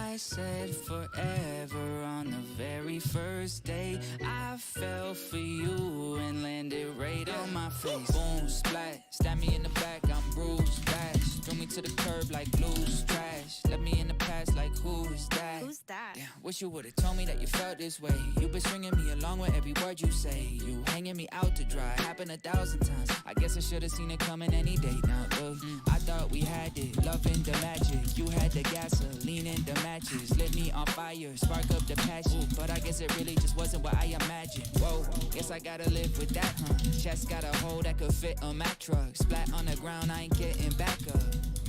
I said forever on the very first day. I fell for you and landed right on my face. Boom, splat, stab me in the back, I'm bruised, bash. Threw me to the curb like blues, trash. Left me in the past like who is that? Who's that? Damn, wish you would've told me that you felt this way. You've been stringing me along with every word you say. You hanging me out to dry, happened 1,000 times. I guess I should've seen it coming any day. Now look, I thought we had it, loving the magic. You had the gasoline and the matches, lit me on fire, spark up the passion. But I guess it really just wasn't what I imagined. Whoa, guess I gotta live with that, huh? Chest got a hole that could fit a Mack truck. Splat on the ground, I ain't getting back up.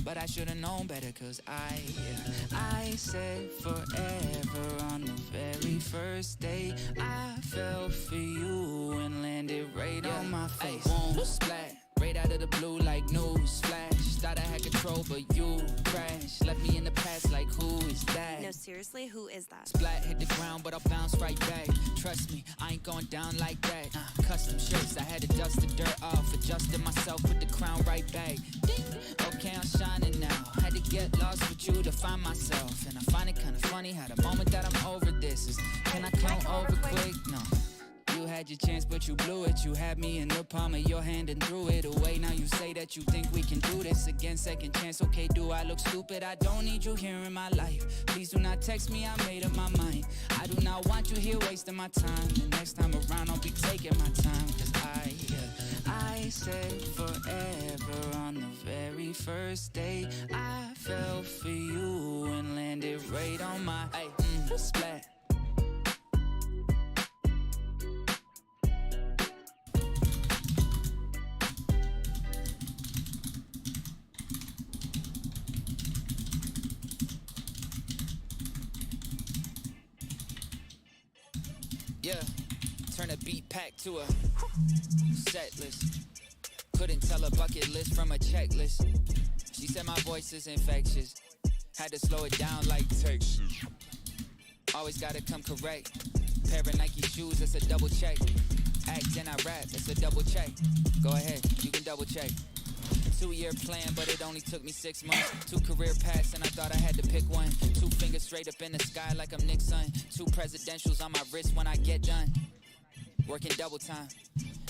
But I should've known better, cause I said forever on the very first day. I fell for you and landed right on my face. Boom, splat, right out of the blue like news flash. Thought I had control, but you crashed. Left me in the past like who is that? No, seriously, who is that? Splat hit the ground, but I'll bounce right back. Trust me, I ain't going down like that. Custom shirts, I had to dust the dirt off. Adjusted myself with the crown right back. Ding. Okay, I'm shining now. Had to get lost with you to find myself. And I find it kinda funny how the moment that I'm over this is, can I come over quick? No. You had your chance, but you blew it. You had me in the palm of your hand and threw it away. Now you say that you think we can do this again. Second chance, okay, do I look stupid? I don't need you here in my life. Please do not text me, I made up my mind. I do not want you here wasting my time. The next time around, I'll be taking my time. Cause I said forever on the very first day. I fell for you and landed right on my splat. Yeah, turn a beat pack to a set list. Couldn't tell a bucket list from a checklist. She said my voice is infectious. Had to slow it down like Texas. Always gotta come correct. Pair of Nike shoes, that's a double check. Act and I rap, that's a double check. Go ahead, you can double check. 2-year plan, but it only took me 6 months. 2 career paths, and I thought I had to pick one. 2 fingers straight up in the sky like I'm Nick's son. 2 presidentials on my wrist when I get done. Working double time,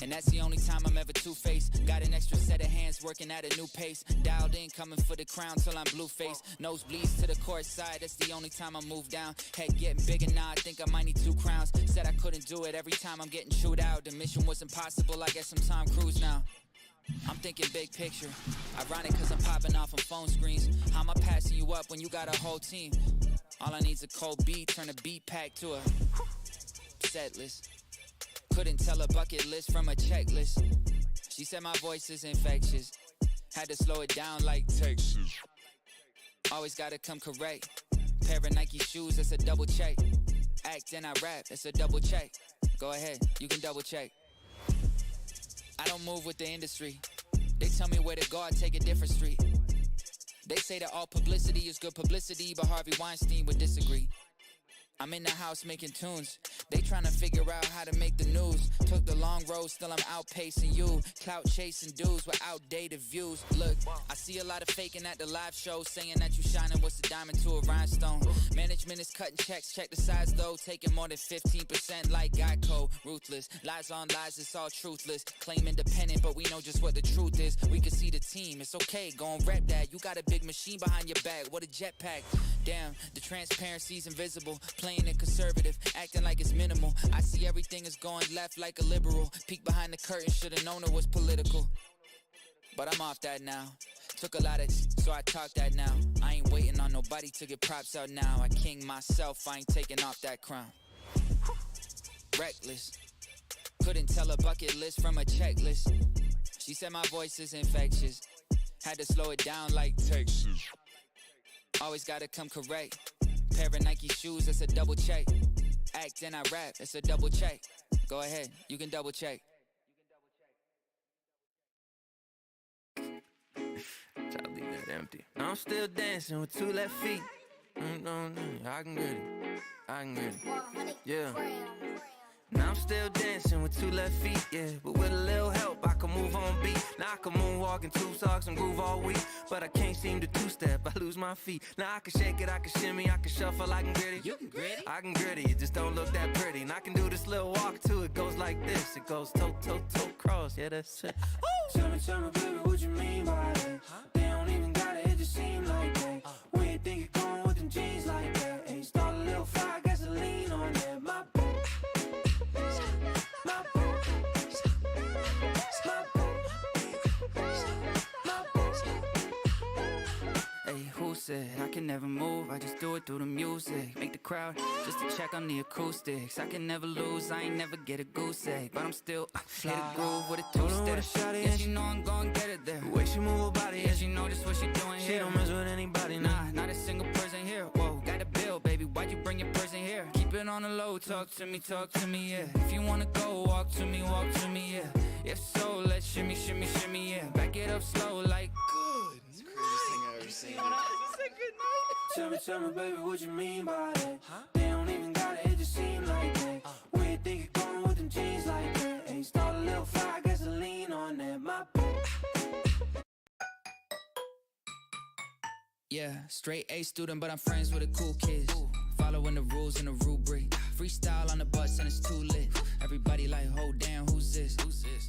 and that's the only time I'm ever two-faced. Got an extra set of hands working at a new pace. Dialed in, coming for the crown till I'm blue-faced. Nose bleeds to the court side, that's the only time I move down. Head getting bigger now, I think I might need 2 crowns. Said I couldn't do it every time I'm getting chewed out. The mission was impossible, I guess I'm Tom Cruise now. I'm thinking big picture. Ironic cause I'm popping off on phone screens. How am I passing you up when you got a whole team? All I need's a cold beat, turn a beat pack to a set list. Couldn't tell a bucket list from a checklist. She said my voice is infectious. Had to slow it down like Texas. Always gotta come correct. Pair of Nike shoes, that's a double check. Act and I rap, that's a double check. Go ahead, you can double check. I don't move with the industry. They tell me where to go, I take a different street. They say that all publicity is good publicity, but Harvey Weinstein would disagree. I'm in the house making tunes. They tryna figure out how to make the news. Took the long road, still I'm outpacing you. Clout chasing dudes with outdated views. Look, I see a lot of faking at the live show, saying that you shining, what's a diamond to a rhinestone? Management is cutting checks, check the size though. Taking more than 15% like Geico. Ruthless, lies on lies, it's all truthless. Claim independent, but we know just what the truth is. We can see the team, it's okay, go and rep that. You got a big machine behind your back, what a jetpack. Damn, the transparency's invisible. Playing it conservative, acting like it's minimal. I see everything is going left like a liberal. Peek behind the curtain, should've known it was political. But I'm off that now. Took a lot of so I talk that now. I ain't waiting on nobody to get props out now. I king myself, I ain't taking off that crown. Reckless. Couldn't tell a bucket list from a checklist. She said my voice is infectious. Had to slow it down like Texas. Always gotta come correct. Pair of Nike shoes, that's a double check. Act and I rap, that's a double check. Go ahead, you can double check. Try to leave that empty. I'm still dancing with 2 left feet. I can get it. I can get it. Yeah. Now I'm still dancing with 2 left feet, yeah. But with a little help, I can move on beat. Now I can moonwalk in 2 socks and groove all week. But I can't seem to 2-step, I lose my feet. Now I can shake it, I can shimmy, I can shuffle, I can gritty. You can gritty? I can gritty, it just don't look that pretty. And I can do this little walk too, it goes like this. It goes toe, toe, toe, cross, yeah, that's it. Tell me, baby, what you mean by that? They don't even got it, it just seem like that. When you think you're going with them jeans like that, and you start a little fire, gasoline on that. My bad, my bad, my bad. Hey, who said I can never move? I just do it through the music. Make the crowd just to check on the acoustics. I can never lose, I ain't never get a goose egg. But I'm still hit a groove with a 2-step. Yeah, she know I'm gon' get it there. The way she move her body, Yeah, she know just what she doing she here. don't mess with anybody, nah. Nah, not a single person here. Whoa, got a bill, baby. Why'd you bring your person here? Keep it on the low, talk to me, yeah. If you wanna go, walk to me, yeah. If so, let's shimmy, shimmy, shimmy, yeah. Back it up slow, like good. It's the craziest thing I've ever seen. Tell me, baby, what you mean by that? They don't even got it, it just seem like that. When you think you're going with them jeans like that, and you start a little fire, gasoline on that. My bad. Yeah, straight A student, but I'm friends with the cool kids. Following the rules and the rubric. Freestyle on the bus and it's too lit. Everybody like, oh damn, who's this?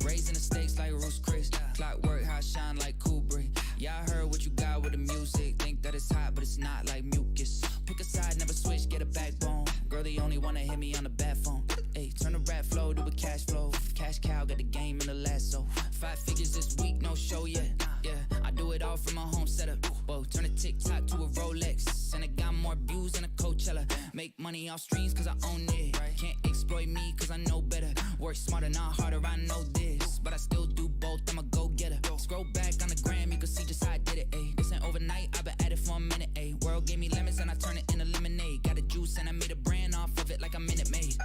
Raising the stakes like Roos Chris. Clockwork, how I shine like Kubrick. Yeah, I heard what you got with the music. Think that it's hot, but it's not like mucus. Pick a side, never switch, get a backbone. Girl, the only one that hit me on the bat phone. Hey, turn the rap flow to a cash flow. Cash cow, got the game in the lasso. 5 figures this week, no show yet. Yeah, I do it all from my home setup. Whoa, turn a TikTok to a Rolex. And it got more views than a Coachella. Make money off streams cause I own it. Can't exploit me cause I know better. Work smarter, not harder, I know this. But I still do both, I'm a go-getter. Scroll back on the gram, you can see just how I did it, ayy. This ain't overnight, I've been at it for a minute, ayy. World gave me lemons and I turned it into lemonade. Got a juice and I made a brand off of it like a Minute Maid.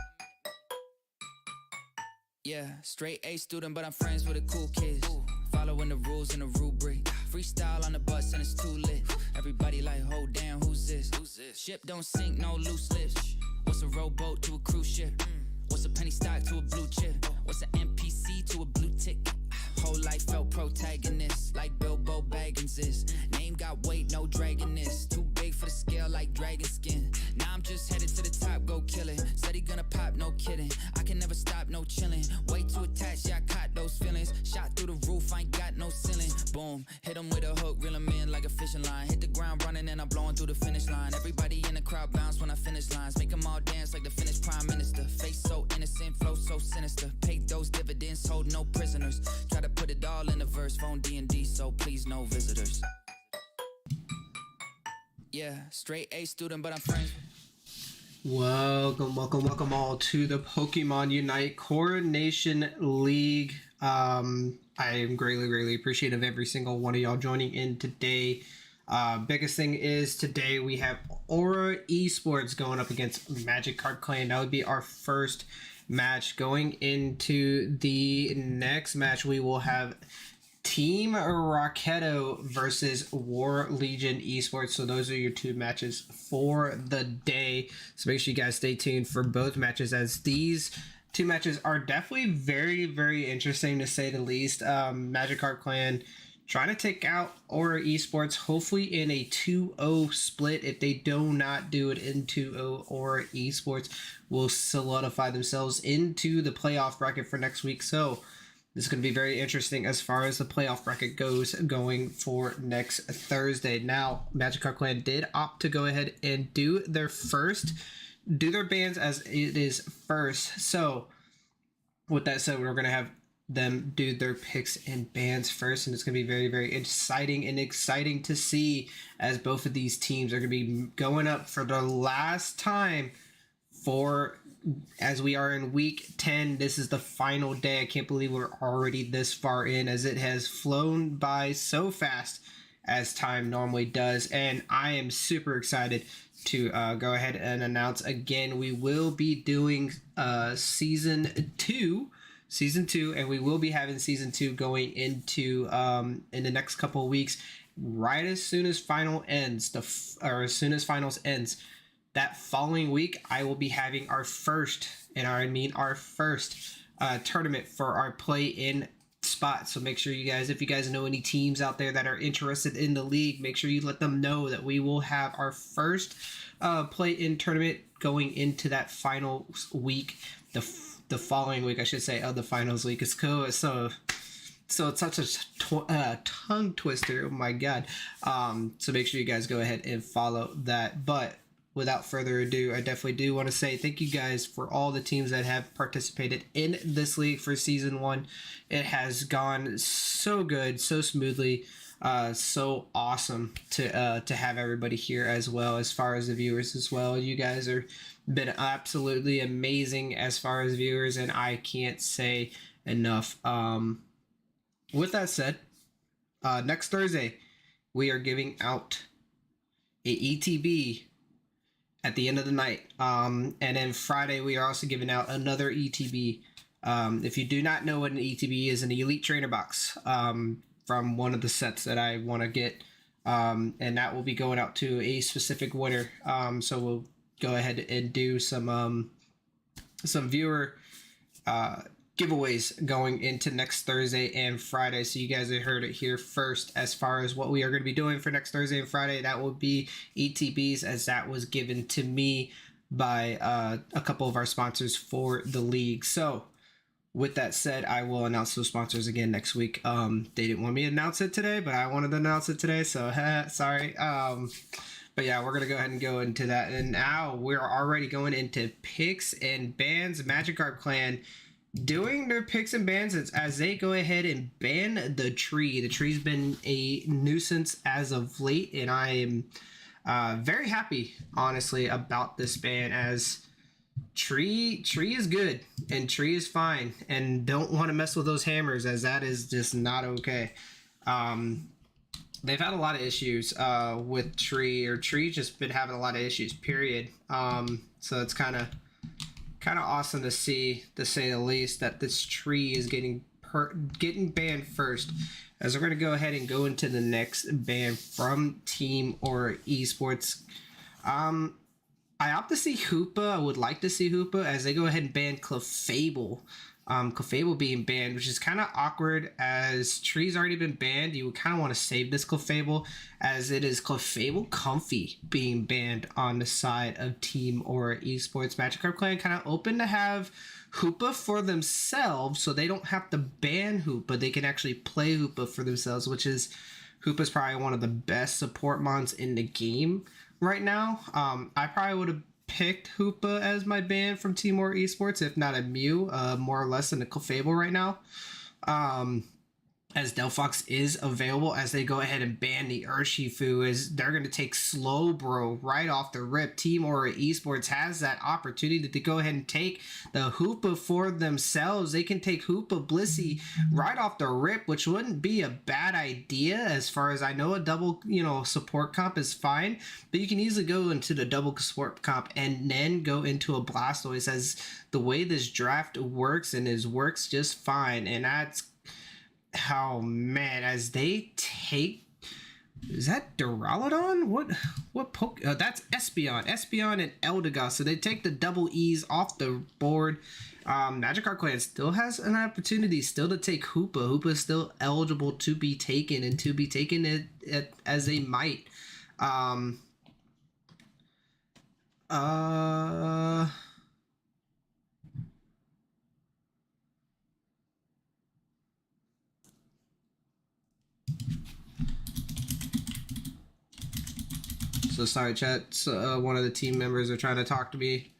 Yeah, straight A student, but I'm friends with the cool kids. Following the rules and the rubric. Freestyle on the bus and it's too lit. Everybody like, oh damn, who's this? Ship don't sink, no loose lips. What's a rowboat to a cruise ship? What's a penny stock to a blue chip? What's an NPC to a blue tick? Whole life felt protagonist, like Bilbo Baggins is. Name got weight, no dragoness. Too big for the scale like dragon skin. Now I'm just headed to the top, go kill it. Said he gonna pop, no kidding. I can never stop, no chilling. Way too attached, yeah, I caught those feelings. Shot through the roof, I ain't got no ceiling. Boom, hit him with a hook, reel him in like a fishing line. Hit the ground running and I'm blowing through the finish line. Everybody in the crowd bounce when I finish lines. Make them all dance like the Finnish prime minister. Face so innocent, flow so sinister. Pay those dividends, hold no prisoners. Try to put it all in a verse, phone D&D, so please no visitors. Yeah, straight A student, but I'm friends. Welcome all to the Pokemon Unite Coronation League. I am greatly appreciative of every single one of y'all joining in today. Biggest thing is today we have Aura Esports going up against MAGIKARP Clan. That would be our first match. Going into the next match, we will have Team Rocketo versus War Legion Esports. So those are your 2 matches for the day. So make sure you guys stay tuned for both matches, as these 2 matches are definitely very interesting to say the least. MAGIKARP Clan trying to take out Aura Esports, hopefully in a 2-0 split. If they do not do it in 2-0, Aura Esports will solidify themselves into the playoff bracket for next week. So this is going to be very interesting as far as the playoff bracket goes going for next Thursday. Now, MAGIKARP Clan did opt to go ahead and do their bans as it is first. So with that said, we're going to have them do their picks and bans first, and it's going to be very exciting to see, as both of these teams are going to be going up for the last time as we are in week 10. This is the final day. I can't believe we're already this far in, as it has flown by so fast as time normally does, and I am super excited to go ahead and announce again we will be doing season 2, and we will be having season 2 going into in the next couple of weeks, right as soon as finals ends. that following week, I will be having our first, and I mean our first tournament for our play-in spot. So make sure you guys, if you guys know any teams out there that are interested in the league, make sure you let them know that we will have our first play-in tournament going into that final week, the following week, I should say, of the finals week. It's cool. So it's such a tongue twister. Oh my god. So make sure you guys go ahead and follow that. But without further ado, I definitely do want to say thank you guys for all the teams that have participated in this league for season 1. It has gone so good, so smoothly, so awesome to have everybody here, as well as far as the viewers as well. You guys are been absolutely amazing as far as viewers, and I can't say enough. With that said, next Thursday we are giving out a ETB at the end of the night, and then Friday we are also giving out another ETB. If you do not know what an ETB is, an Elite Trainer Box from one of the sets that I want to get, and that will be going out to a specific winner. So we'll go ahead and do some viewer giveaways going into next Thursday and Friday. So you guys have heard it here first as far as what we are going to be doing for next Thursday and Friday. That will be ETBs, as that was given to me by a couple of our sponsors for the league. So with that said, I will announce those sponsors again next week. They didn't want me to announce it today, but I wanted to announce it today, so sorry. But yeah, we're going to go ahead and go into that. And now we're already going into picks and bans. Magikarp Clan doing their picks and bans as they go ahead and ban the tree. The tree's been a nuisance as of late, and I am very happy, honestly, about this ban, as tree is good and tree is fine, and don't want to mess with those hammers, as that is just not okay. They've had a lot of issues with tree just been having a lot of issues, period. So it's kind of awesome to see, to say the least, that this tree is getting banned first, as we're going to go ahead and go into the next ban from Team or Esports. I opt to see Hoopa. I would like to see Hoopa, as they go ahead and ban Clefable. Clefable being banned, which is kind of awkward, as tree's already been banned. You would kind of want to save this Clefable, as it is Clefable Comfy being banned on the side of Team or Esports. Magikarp Clan kind of open to have Hoopa for themselves, so they don't have to ban Hoopa. They can actually play Hoopa for themselves, which is, Hoopa's probably one of the best support mons in the game right now. I probably would have picked Hoopa as my ban from Team or Esports, if not a Mew, more or less than a Clefable right now. As Delphox is available, as they go ahead and ban the Urshifu, as they're going to take Slowbro right off the rip. Team or Esports has that opportunity to go ahead and take the Hoopa for themselves. They can take Hoopa Blissey right off the rip, which wouldn't be a bad idea. As far as I know, a double, support comp is fine, but you can easily go into the double support comp and then go into a Blastoise, as the way this draft works, and it works just fine. And that's, oh man, as they take, is that Duraludon? What poke? That's Espeon and Eldegoss. So they take the double E's off the board. Magikarp Clan still has an opportunity still to take Hoopa. Hoopa is still eligible to be taken, and to be taken as they might. So sorry, chat. So, one of the team members are trying to talk to me.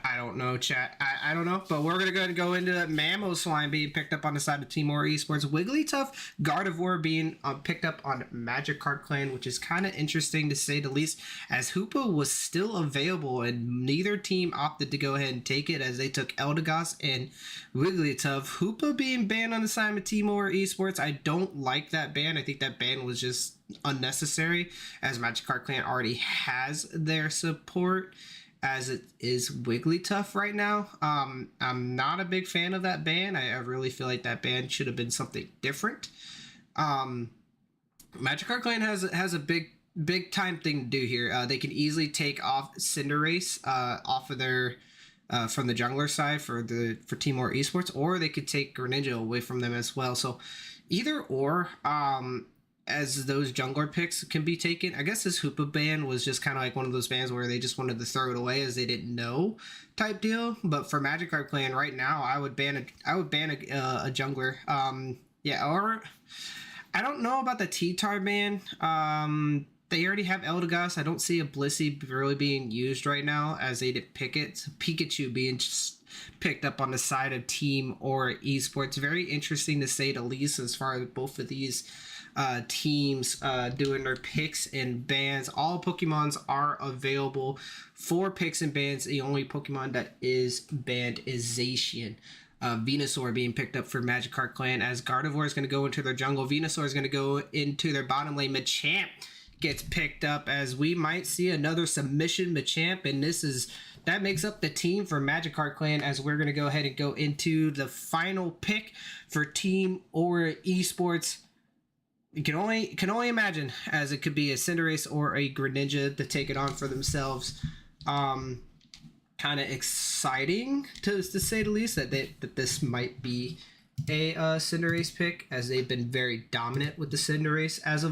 I don't know, chat. I don't know, but we're going to go ahead and go into that Mamoswine being picked up on the side of Team or Esports. Wigglytuff Gardevoir being picked up on Magikarp Clan, which is kind of interesting to say the least, as Hoopa was still available and neither team opted to go ahead and take it, as they took Eldegoss and Wigglytuff. Hoopa being banned on the side of Team or Esports, I don't like that ban. I think that ban was just unnecessary, as Magikarp Clan already has their support. as it is Wigglytuff right now. I'm not a big fan of that ban. I really feel like that ban should have been something different. Magikarp Clan has a big time thing to do here. They can easily take off Cinderace off of their from the jungler side for Team or Esports, or they could take Greninja away from them as well. So either or, as those jungler picks can be taken. I guess this Hoopa ban was just kind of like one of those bans where they just wanted to throw it away as they didn't know type deal. But for Magikarp Clan right now, I would ban a jungler. Yeah, or I don't know about the T-Tar ban. They already have Eldegoss. I don't see a Blissey really being used right now as they did pick it. So Pikachu being just picked up on the side of Team or Esports. Very interesting to say the least as far as both of these teams doing their picks and bans. All Pokemons are available for picks and bans. The only Pokemon that is banned is Zacian. Venusaur being picked up for Magikarp Clan as Gardevoir is going to go into their jungle. Venusaur is going to go into their bottom lane. Machamp gets picked up as we might see another submission Machamp, and that makes up the team for Magikarp Clan as we're going to go ahead and go into the final pick for Team or Esports. You can only imagine, as it could be a Cinderace or a Greninja to take it on for themselves. Kind of exciting to say the least that this might be a Cinderace pick, as they've been very dominant with the Cinderace as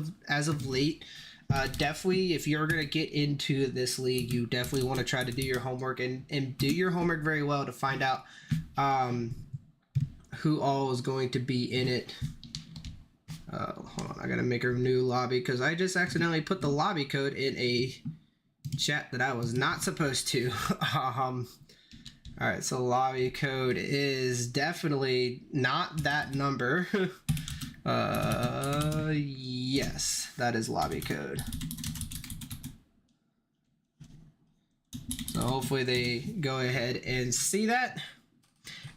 of late. Definitely, if you're going to get into this league, you definitely want to try to do your homework and do your homework very well to find out who all is going to be in it. Hold on, I gotta make a new lobby because I just accidentally put the lobby code in a chat that I was not supposed to. Alright, so lobby code is definitely not that number. Yes, that is lobby code. So hopefully they go ahead and see that.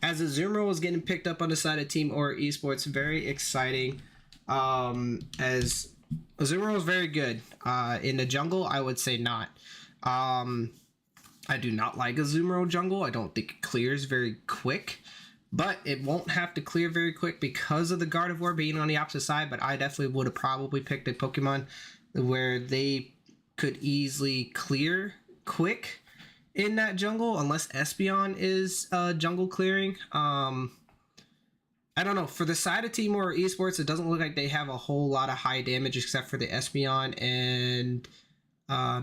As Azumarill was getting picked up on the side of Team or Esports, very exciting. As Azumarill is very good. In the jungle, I would say not. I do not like Azumarill jungle. I don't think it clears very quick. But it won't have to clear very quick because of the Gardevoir being on the opposite side. But I definitely would have probably picked a Pokemon where they could easily clear quick in that jungle, unless Espeon is jungle clearing. I don't know. For the side of Team or Esports, it doesn't look like they have a whole lot of high damage except for the Espeon and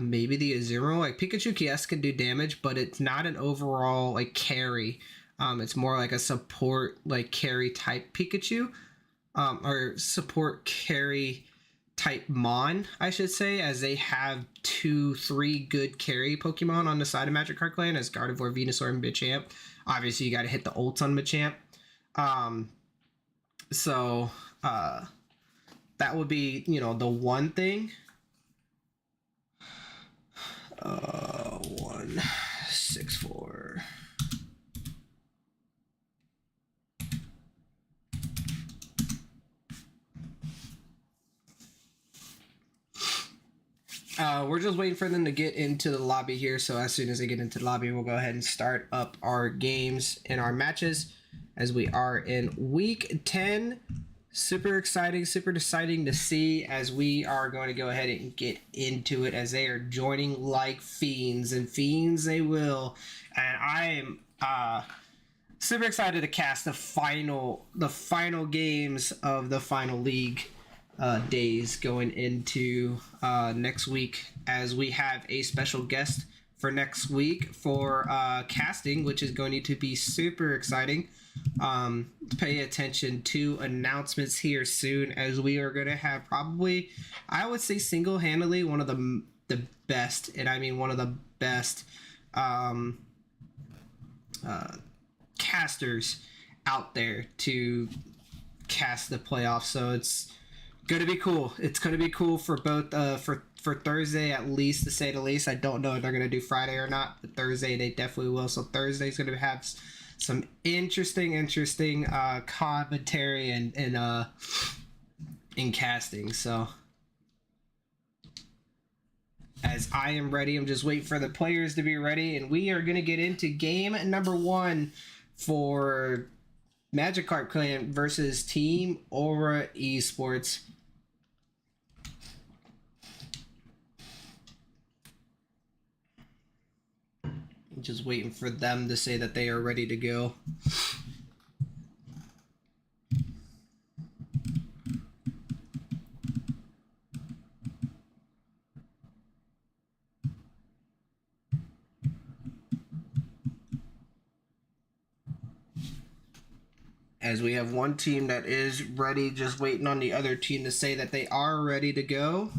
maybe the Azumarill. Like Pikachu KS can do damage, but it's not an overall like carry. It's more like a support like carry type Pikachu, or support carry type Mon, I should say, as they have 2-3 good carry Pokemon on the side of Magikarp Clan as Gardevoir, Venusaur, and Machamp. Obviously, you got to hit the ults on Machamp. So that would be, the one thing. 164. We're just waiting for them to get into the lobby here. So as soon as they get into the lobby, we'll go ahead and start up our games and our matches as we are in week 10. Super exciting to see as we are going to go ahead and get into it as they are joining like fiends, and fiends they will. And I am super excited to cast the final games of the final league days going into next week, as we have a special guest for next week for casting, which is going to be super exciting. Pay attention to announcements here soon, as we are going to have probably, I would say, single-handedly one of the best, and I mean one of the best casters out there to cast the playoffs. So it's going to be cool. It's going to be cool for both for Thursday, at least, to say the least. I don't know if they're going to do Friday or not, but Thursday they definitely will. So Thursday's going to have some interesting commentary and in casting. So As I am ready, I'm just waiting for the players to be ready, and we are going to get into game number 1 for MAGIKARP Clan versus Team Aura Esports. I'm just waiting for them to say that they are ready to go. As we have one team that is ready, just waiting on the other team to say that they are ready to go.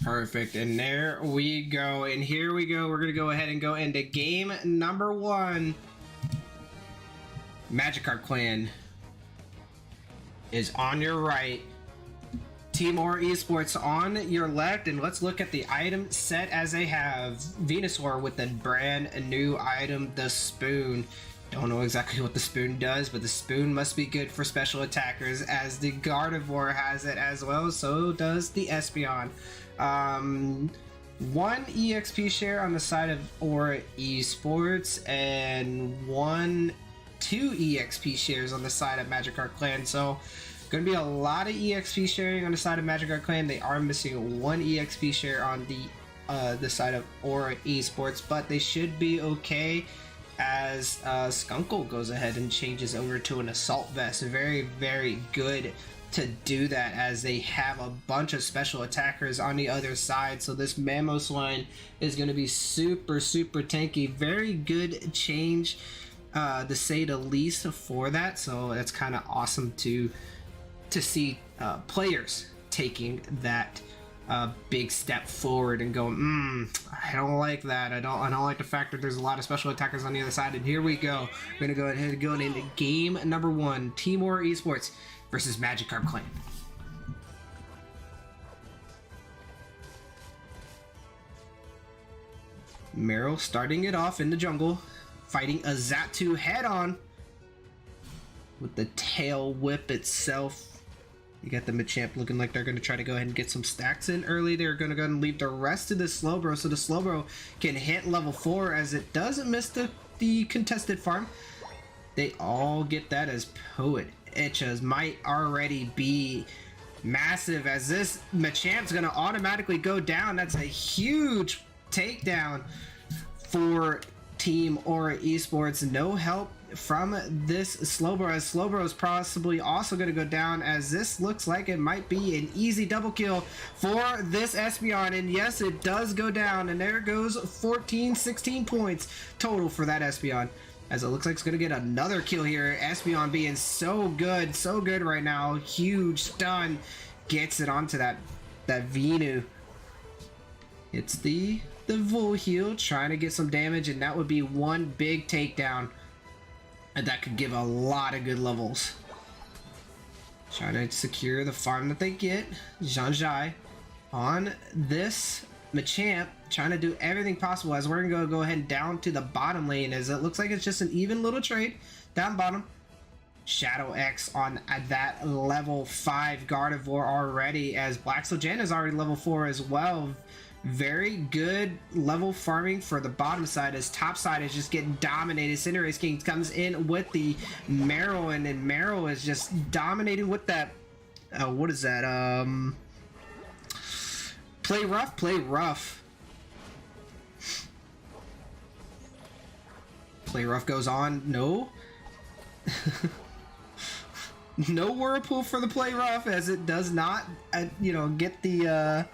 Perfect, and there we go, and here we go. We're gonna go ahead and go into game number 1. MAGIKARP Clan is on your right, Team Aura Esports on your left, and let's look at the item set as they have. Venusaur with the brand new item, the spoon. Don't know exactly what the spoon does, but the spoon must be good for special attackers, as the Gardevoir has it as well, so does the Espeon. 1 EXP share on the side of Aura Esports, and 2 EXP shares on the side of MAGIKARP Clan. So going to be a lot of EXP sharing on the side of MAGIKARP Clan. They are missing 1 EXP share on the side of Aura Esports, but they should be okay, as Skunkle goes ahead and changes over to an Assault Vest. Very, very good to do that, as they have a bunch of special attackers on the other side. So this Mamoswine is going to be super, super tanky. Very good change, to say the least, for that. So that's kind of awesome to see players taking that big step forward and going, I don't like that. I don't like the fact that there's a lot of special attackers on the other side. And here we go. We're gonna go ahead and go into game number 1, Team Aura Esports versus MAGIKARP Clan. Meryl starting it off in the jungle, fighting a Xatu head on with the tail whip itself. You got the Machamp looking like they're going to try to go ahead and get some stacks in early. They're going to go ahead and leave the rest of the Slowbro, so the Slowbro can hit level 4, as it doesn't miss the contested farm. They all get that, as Poet Itchas might already be massive, as this Machamp's going to automatically go down. That's a huge takedown for Team Aura Esports. No help from this Slowbro, as Slowbro is possibly also going to go down, as this looks like it might be an easy double kill for this Espeon. And yes, it does go down, and there goes 16 points total for that Espeon, as it looks like it's going to get another kill here. Espeon being so good right now. Huge stun, gets it onto that Venu. It's the Volheal trying to get some damage, and that would be one big takedown, and that could give a lot of good levels. Trying to secure the farm that they get. Zhanzhai on this Machamp, trying to do everything possible, as we're gonna go ahead and down to the bottom lane, as it looks like it's just an even little trade down bottom. Shadow X on that level 5 Gardevoir already, as Black Sojan is already level 4 as well. Very good level farming for the bottom side, as top side is just getting dominated. Cinderace King comes in with the Marrow, and then Marrow is just dominating with that, what is that, play rough. Play rough goes on. No. No Whirlpool for the play rough, as it does not, get the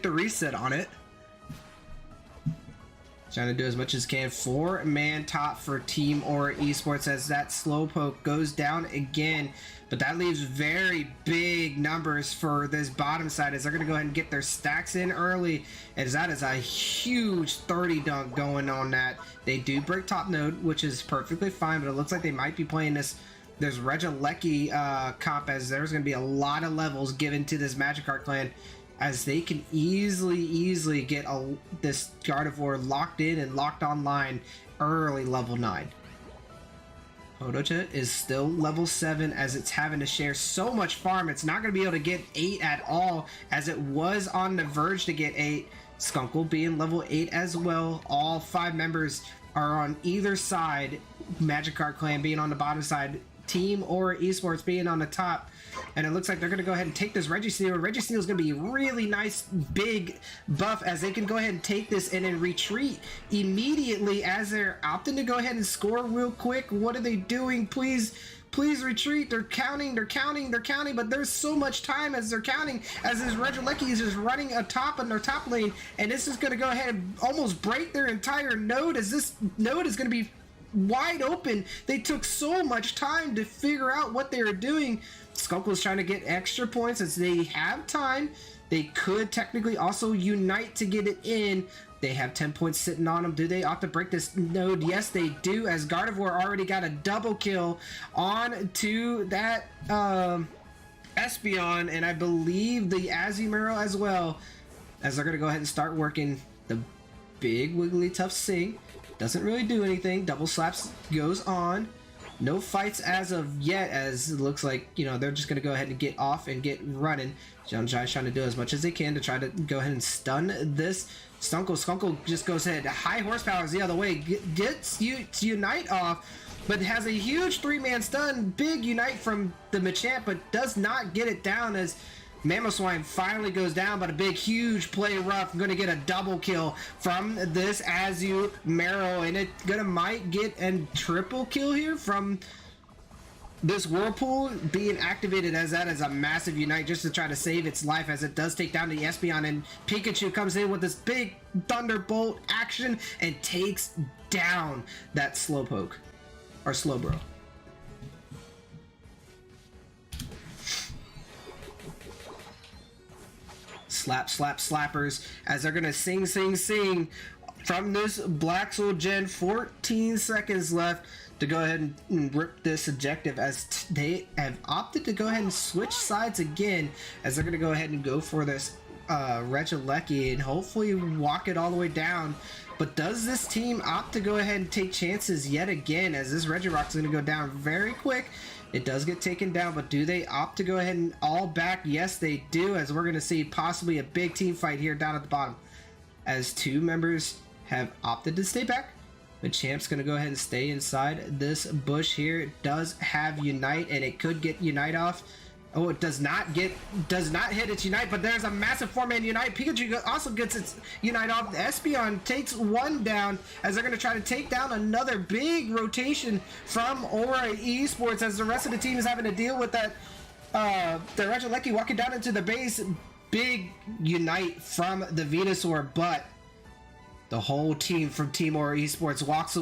reset on it. Trying to do as much as can. 4-man top for Team Aura Esports, as that Slowpoke goes down again, but that leaves very big numbers for this bottom side, as they're going to go ahead and get their stacks in early, as that is a huge 30 dunk going on that. They do break top node, which is perfectly fine, but it looks like they might be playing this. There's Regieleki comp, as there's going to be a lot of levels given to this MAGIKARP Clan. as they can easily get this Gardevoir locked in and locked online early level 9. Hodocha is still level 7 as it's having to share so much farm. It's not going to be able to get 8 at all as it was on the verge to get 8. Skunkle being level 8 as well. All 5 members are on either side. Magikarp clan being on the bottom side. Team or Esports being on the top. And it looks like they're going to go ahead and take this Registeel. Registeel is going to be really nice big buff as they can go ahead and take this and then retreat immediately as they're opting to go ahead and score real quick. What are they doing? Please retreat. They're counting, but there's so much time as they're counting as this Regieleki is just running atop in their top lane, and this is going to go ahead and almost break their entire node as this node is going to be wide open. They took so much time to figure out what they were doing. Skunkle is trying to get extra points as they have time. They could technically also unite to get it in. They have 10 points sitting on them. Do they opt to break this node? Yes, they do, as Gardevoir already got a double kill on to that Espeon, and I believe the Azumarill as well, as they're going to go ahead and start working the big Wigglytuff Sing. Doesn't really do anything. Double slaps goes on. No fights as of yet, as it looks like, you know, they're just going to go ahead and get off and get running. Jai's trying to do as much as they can to try to go ahead and stun this Skunkle just goes ahead. High horsepower is the other way. Gets you to Unite off, but has a huge 3-man stun. Big Unite from the Machamp, but does not get it down as Mamoswine finally goes down, but a big, huge play rough. Going to get a double kill from this Azumarill, and it might get a triple kill here from this Whirlpool being activated, as that is a massive Unite just to try to save its life as it does take down the Espeon, and Pikachu comes in with this big Thunderbolt action and takes down that Slowpoke, or Slowbro. Slappers as they're gonna sing from this Black Soul Gen. 14 seconds left to go ahead and rip this objective, as they have opted to go ahead and switch sides again, as they're gonna go ahead and go for this Regieleki and hopefully walk it all the way down. But does this team opt to go ahead and take chances yet again, as this Regirock is gonna go down very quick? It does get taken down, but do they opt to go ahead and all back? Yes, they do, as we're going to see possibly a big team fight here down at the bottom, as 2 members have opted to stay back. The Champ's going to go ahead and stay inside this bush here. It does have Unite, and it could get Unite off. Oh, it does not hit its Unite, but there's a massive 4-man Unite. Pikachu also gets its Unite off. Espeon takes 1 down, as they're going to try to take down another big rotation from Aura Esports, as the rest of the team is having to deal with that. The Regieleki walking down into the base. Big Unite from the Venusaur, but the whole team from Team Aura Esports walks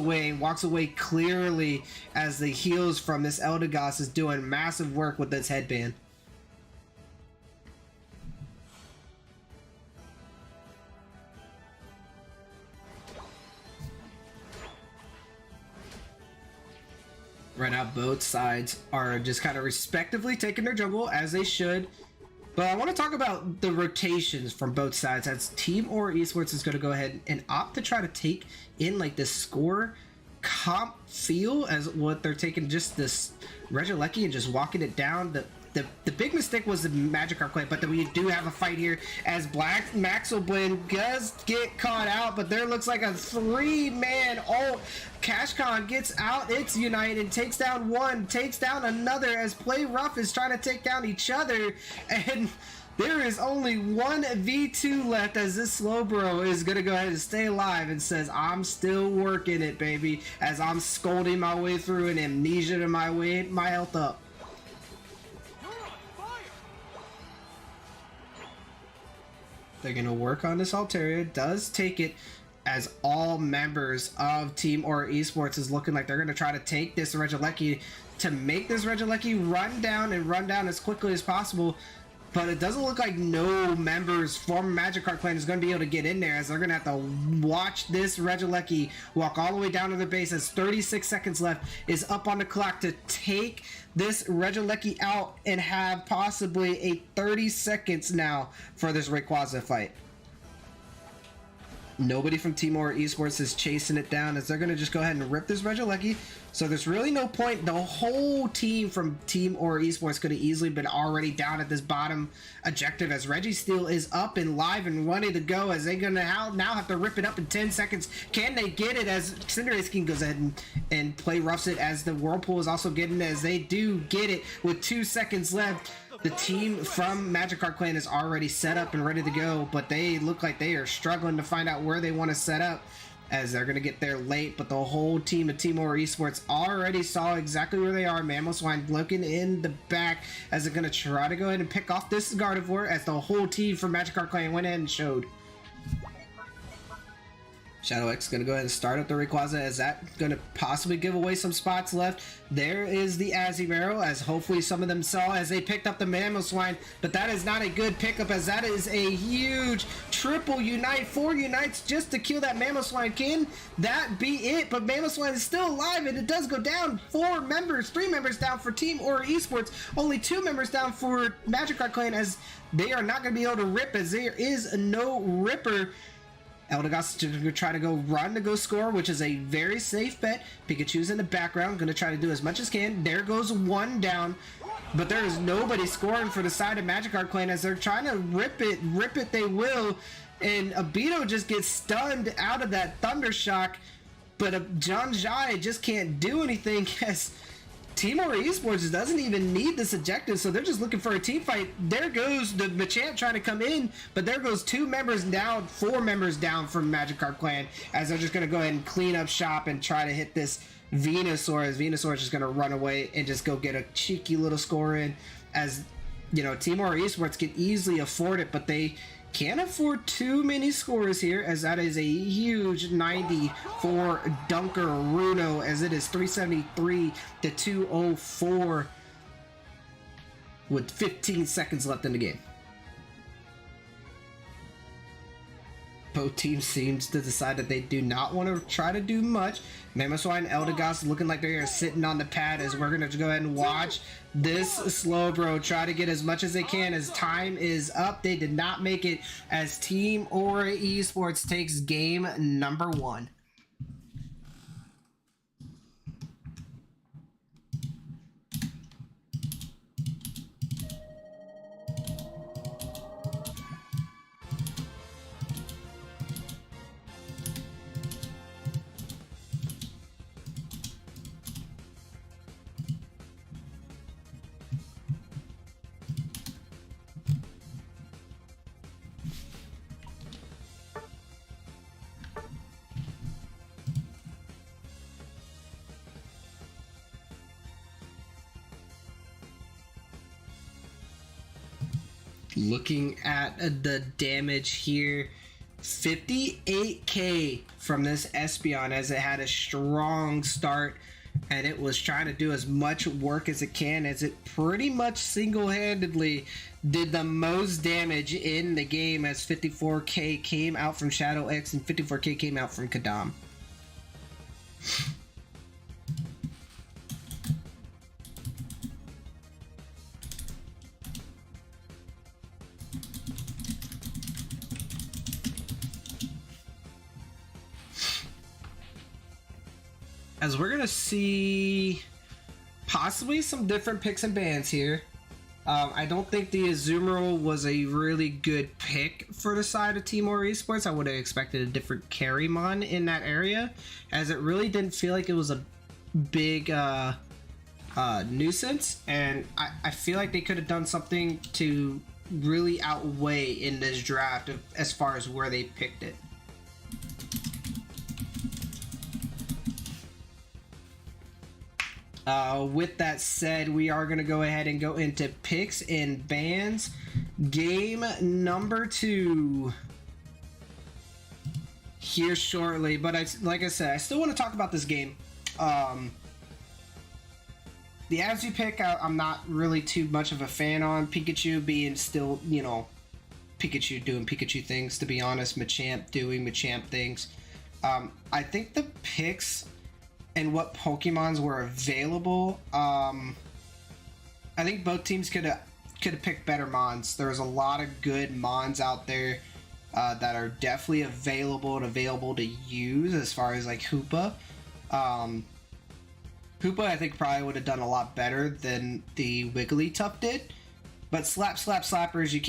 away clearly, as the heals from this Eldegoss is doing massive work with this headband. Right now, both sides are just kind of respectively taking their jungle, as they should. But I want to talk about the rotations from both sides, as Team Aura Esports is going to go ahead and opt to try to take in like this score comp feel, as what they're taking just this Regieleki and just walking it down. The big mistake was the Magikarp play, but then we do have a fight here as Black Maxwell Blend does get caught out, but there looks like a 3-man ult. Cashcon gets out its Unite and takes down one, takes down another, as Play Rough is trying to take down each other, and there is only 1v2 left, as this Slowbro is going to go ahead and stay alive and says, I'm still working it, baby, as I'm scolding my way through an amnesia to my health up. They're going to work on this Altaria. Does take it, as all members of Team Aura Esports is looking like they're going to try to take this Regieleki to make this Regieleki run down as quickly as possible. but it doesn't look like no members from MAGIKARP clan is going to be able to get in there, as they're going to have to watch this Regieleki walk all the way down to their base as 36 seconds left is up on the clock to take this Regieleki out and have possibly a 30 seconds now for this Rayquaza fight. Nobody from Team Aura Esports is chasing it down, as they're going to just go ahead and rip this Regieleki. So there's really no point. The whole team from Team Aura Esports could have easily been already down at this bottom objective, as Registeel is up and live and ready to go, as they're going to now have to rip it up in 10 seconds. Can they get it, as Cinderace King goes ahead and play roughs it, as the Whirlpool is also getting it, as they do get it with 2 seconds left. The team from MAGIKARP clan is already set up and ready to go, but they look like they are struggling to find out where they want to set up, as they're going to get there late. But the whole team of Team Aura Esports already saw exactly where they are. Mamoswine looking in the back, as they're going to try to go ahead and pick off this Gardevoir, as the whole team from MAGIKARP clan went in and showed. Shadow X going to go ahead and start up the Rayquaza, as that going to possibly give away some spots left. There is the Azumarill, as hopefully some of them saw as they picked up the Mamoswine, but that is not a good pickup, as that is a huge triple unite, 4 unites just to kill that Mamoswine. Can that be it? But Mamoswine is still alive, and it does go down. 3 members down for Team Aura Esports, only 2 members down for MAGIKARP clan, as they are not going to be able to rip, as there is no ripper. Eldegoss is going to try to run to go score, which is a very safe bet. Pikachu's in the background, going to try to do as much as can. There goes 1 down, but there is nobody scoring for the side of MAGIKARP clan, as they're trying to rip it they will, and Abito just gets stunned out of that Thunder Shock, but John Jai just can't do anything, as Team Aura Esports doesn't even need this objective, so they're just looking for a team fight. There goes the Machamp trying to come in, but there goes 2 members down, 4 members down from MAGIKARP clan, as they're just going to go ahead and clean up shop and try to hit this Venusaur, as Venusaur is just going to run away and just go get a cheeky little score in, as, you know, Team Aura Esports can easily afford it, but they can't afford too many scores here, as that is a huge 90 for Dunker-Runo, as it is 373 to 204 with 15 seconds left in the game. Both teams seems to decide that they do not want to try to do much. Mamoswine and Eldegoss looking like they are sitting on the pad, as we're going to go ahead and watch this Slowbro try to get as much as they can, as time is up. They did not make it, as Team Aura Esports takes game number 1. Looking at the damage here, 58k from this Espeon, as it had a strong start and it was trying to do as much work as it can, as it pretty much single-handedly did the most damage in the game, as 54k came out from Shadow X and 54k came out from Kadam. As we're gonna see possibly some different picks and bans here. I don't think the Azumarill was a really good pick for the side of Team Aura Esports. I would have expected a different Carrymon in that area, as it really didn't feel like it was a big nuisance, and I feel like they could have done something to really outweigh in this draft as far as where they picked it. With that said, we are going to go ahead and go into picks and bans. Game number 2 here shortly, but like I said, I still want to talk about this game. the Abzu pick, I'm not really too much of a fan on. Pikachu being still, Pikachu doing Pikachu things, to be honest. Machamp doing Machamp things. I think the picks and what Pokemons were available, I think both teams could have picked better Mons. There's a lot of good Mons out there that are definitely available to use as far as like Hoopa. Hoopa, I think, probably would have done a lot better than the Wigglytuff did. But slappers, you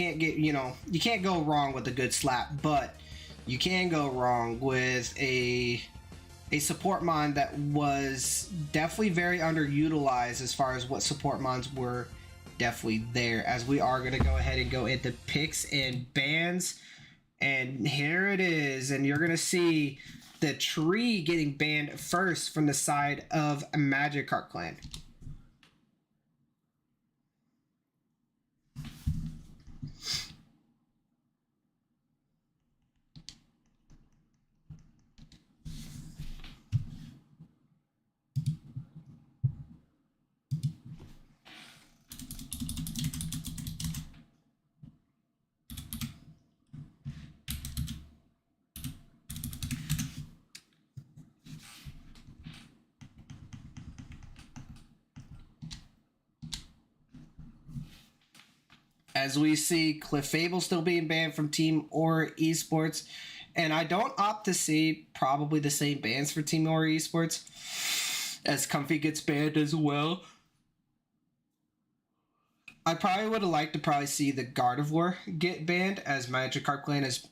can't go wrong with a good slap, but you can go wrong with a support mon that was definitely very underutilized as far as what support mons were definitely there. As we are going to go ahead and go into picks and bans, and here it is, and you're going to see the tree getting banned first from the side of Magikarp Clan. As we see Clefable still being banned from Team Aura Esports, and I don't opt to see probably the same bans for Team Aura Esports, as Comfy gets banned as well. I probably would have liked to probably see the Gardevoir get banned, as Magikarp Clan has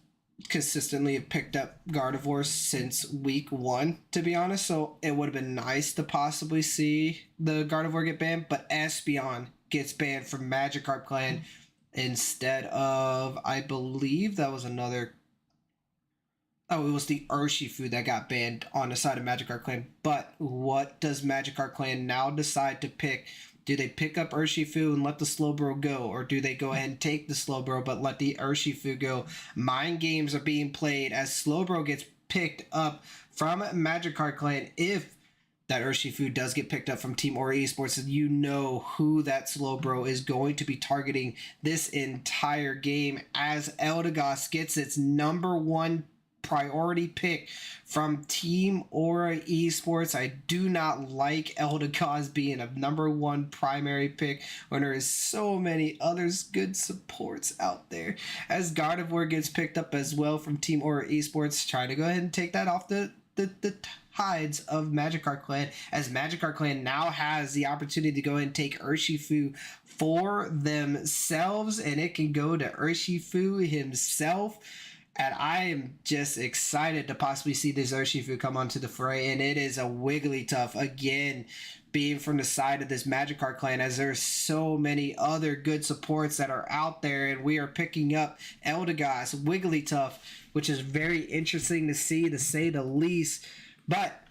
consistently picked up Gardevoir since week 1, to be honest, so it would have been nice to possibly see the Gardevoir get banned, but Espeon gets banned from Magikarp Clan instead of, I believe that was another, it was the Urshifu that got banned on the side of Magikarp Clan. But what does Magikarp Clan now decide to pick? Do they pick up Urshifu and let the Slowbro go? Or do they go ahead and take the Slowbro but let the Urshifu go? Mind games are being played as Slowbro gets picked up from Magikarp Clan. If that Urshifu does get picked up from Team Aura Esports, and you know who that Slowbro is going to be targeting this entire game, as Eldegoss gets its #1 priority pick from Team Aura Esports. I do not like Eldegoss being a #1 primary pick when there is so many others good supports out there. As Gardevoir gets picked up as well from Team Aura Esports, trying to go ahead and take that off the hides of Magikarp Clan, as Magikarp Clan now has the opportunity to go ahead and take Urshifu for themselves, and it can go to Urshifu himself. And I am just excited to possibly see this Urshifu come onto the fray, and it is a Wigglytuff again being from the side of this Magikarp Clan, as there's so many other good supports that are out there, and we are picking up Eldegoss, Wigglytuff, which is very interesting to see, to say the least. But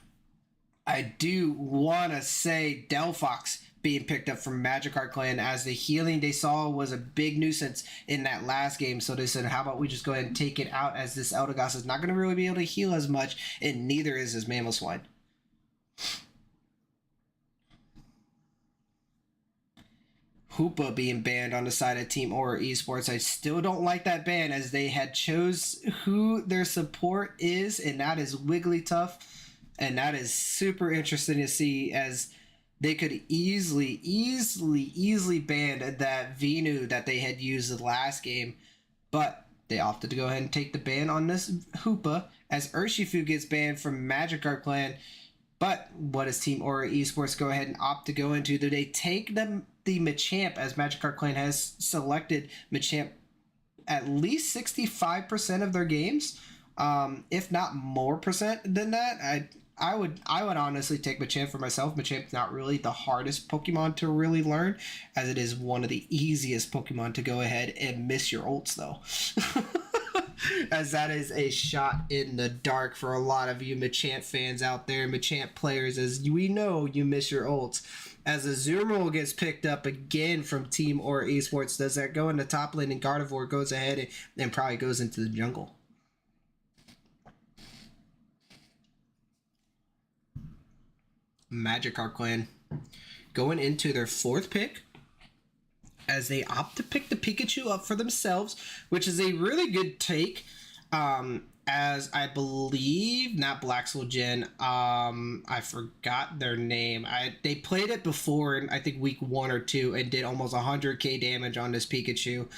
I do want to say Delphox being picked up from Magikarp Clan, as the healing they saw was a big nuisance in that last game. So they said, how about we just go ahead and take it out, as this Eldegoss is not going to really be able to heal as much, and neither is his Mamoswine. Hoopa being banned on the side of Team Aura Esports. I still don't like that ban, as they had chose who their support is, and that is Wigglytuff. And that is super interesting to see, as they could easily ban that Venu that they had used the last game. But they opted to go ahead and take the ban on this Hoopa, as Urshifu gets banned from Magikarp Clan. But what does Team Aura Esports go ahead and opt to go into? Do they take the Machamp, as Magikarp Clan has selected Machamp at least 65% of their games, if not more percent than that? I would honestly take Machamp for myself. Machamp's not really the hardest Pokemon to really learn, as it is one of the easiest Pokemon to go ahead and miss your ults, though. As that is a shot in the dark for a lot of you Machamp fans out there, Machamp players, as we know you miss your ults. As Azumarill gets picked up again from Team Aura Esports, does that go in the top lane, and Gardevoir goes ahead and probably goes into the jungle. Magikarp Clan going into their 4th pick, as they opt to pick the Pikachu up for themselves, which is a really good take. As I believe, not Black Soul Gen, I forgot their name. They played it before in, I think, week 1 or 2 and did almost 100k damage on this Pikachu.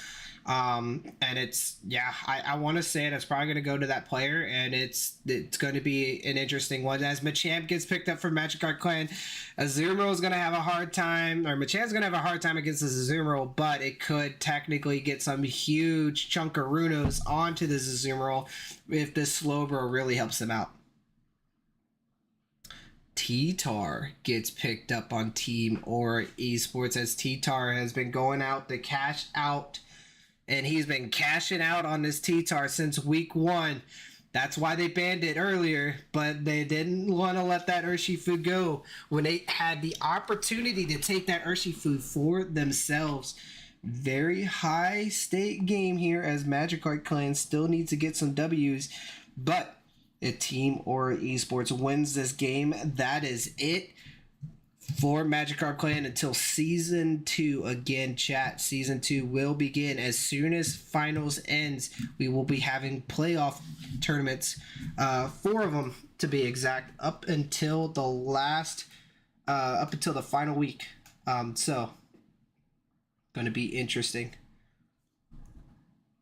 And it's, yeah, I want to say it's probably going to go to that player, and it's going to be an interesting one. As Machamp gets picked up for Magikarp Clan, Azumarill is going to have a hard time, or Machamp's going to have a hard time against this Azumarill, but it could technically get some huge Chunkarunos onto this Azumarill if this Slowbro really helps them out. T-Tar gets picked up on Team Aura Esports, as T-Tar has been going out to cash out. And he's been cashing out on this T-Tar since week 1. That's why they banned it earlier, but they didn't want to let that Urshifu go when they had the opportunity to take that Urshifu for themselves. Very high stake game here, as Magikarp Clan still needs to get some W's. But if Team Aura Esports wins this game, that is it for Magikarp Clan until Season 2. Again, chat, Season 2 will begin as soon as Finals ends. We will be having playoff tournaments, 4 of them to be exact, up until the final week. So, going to be interesting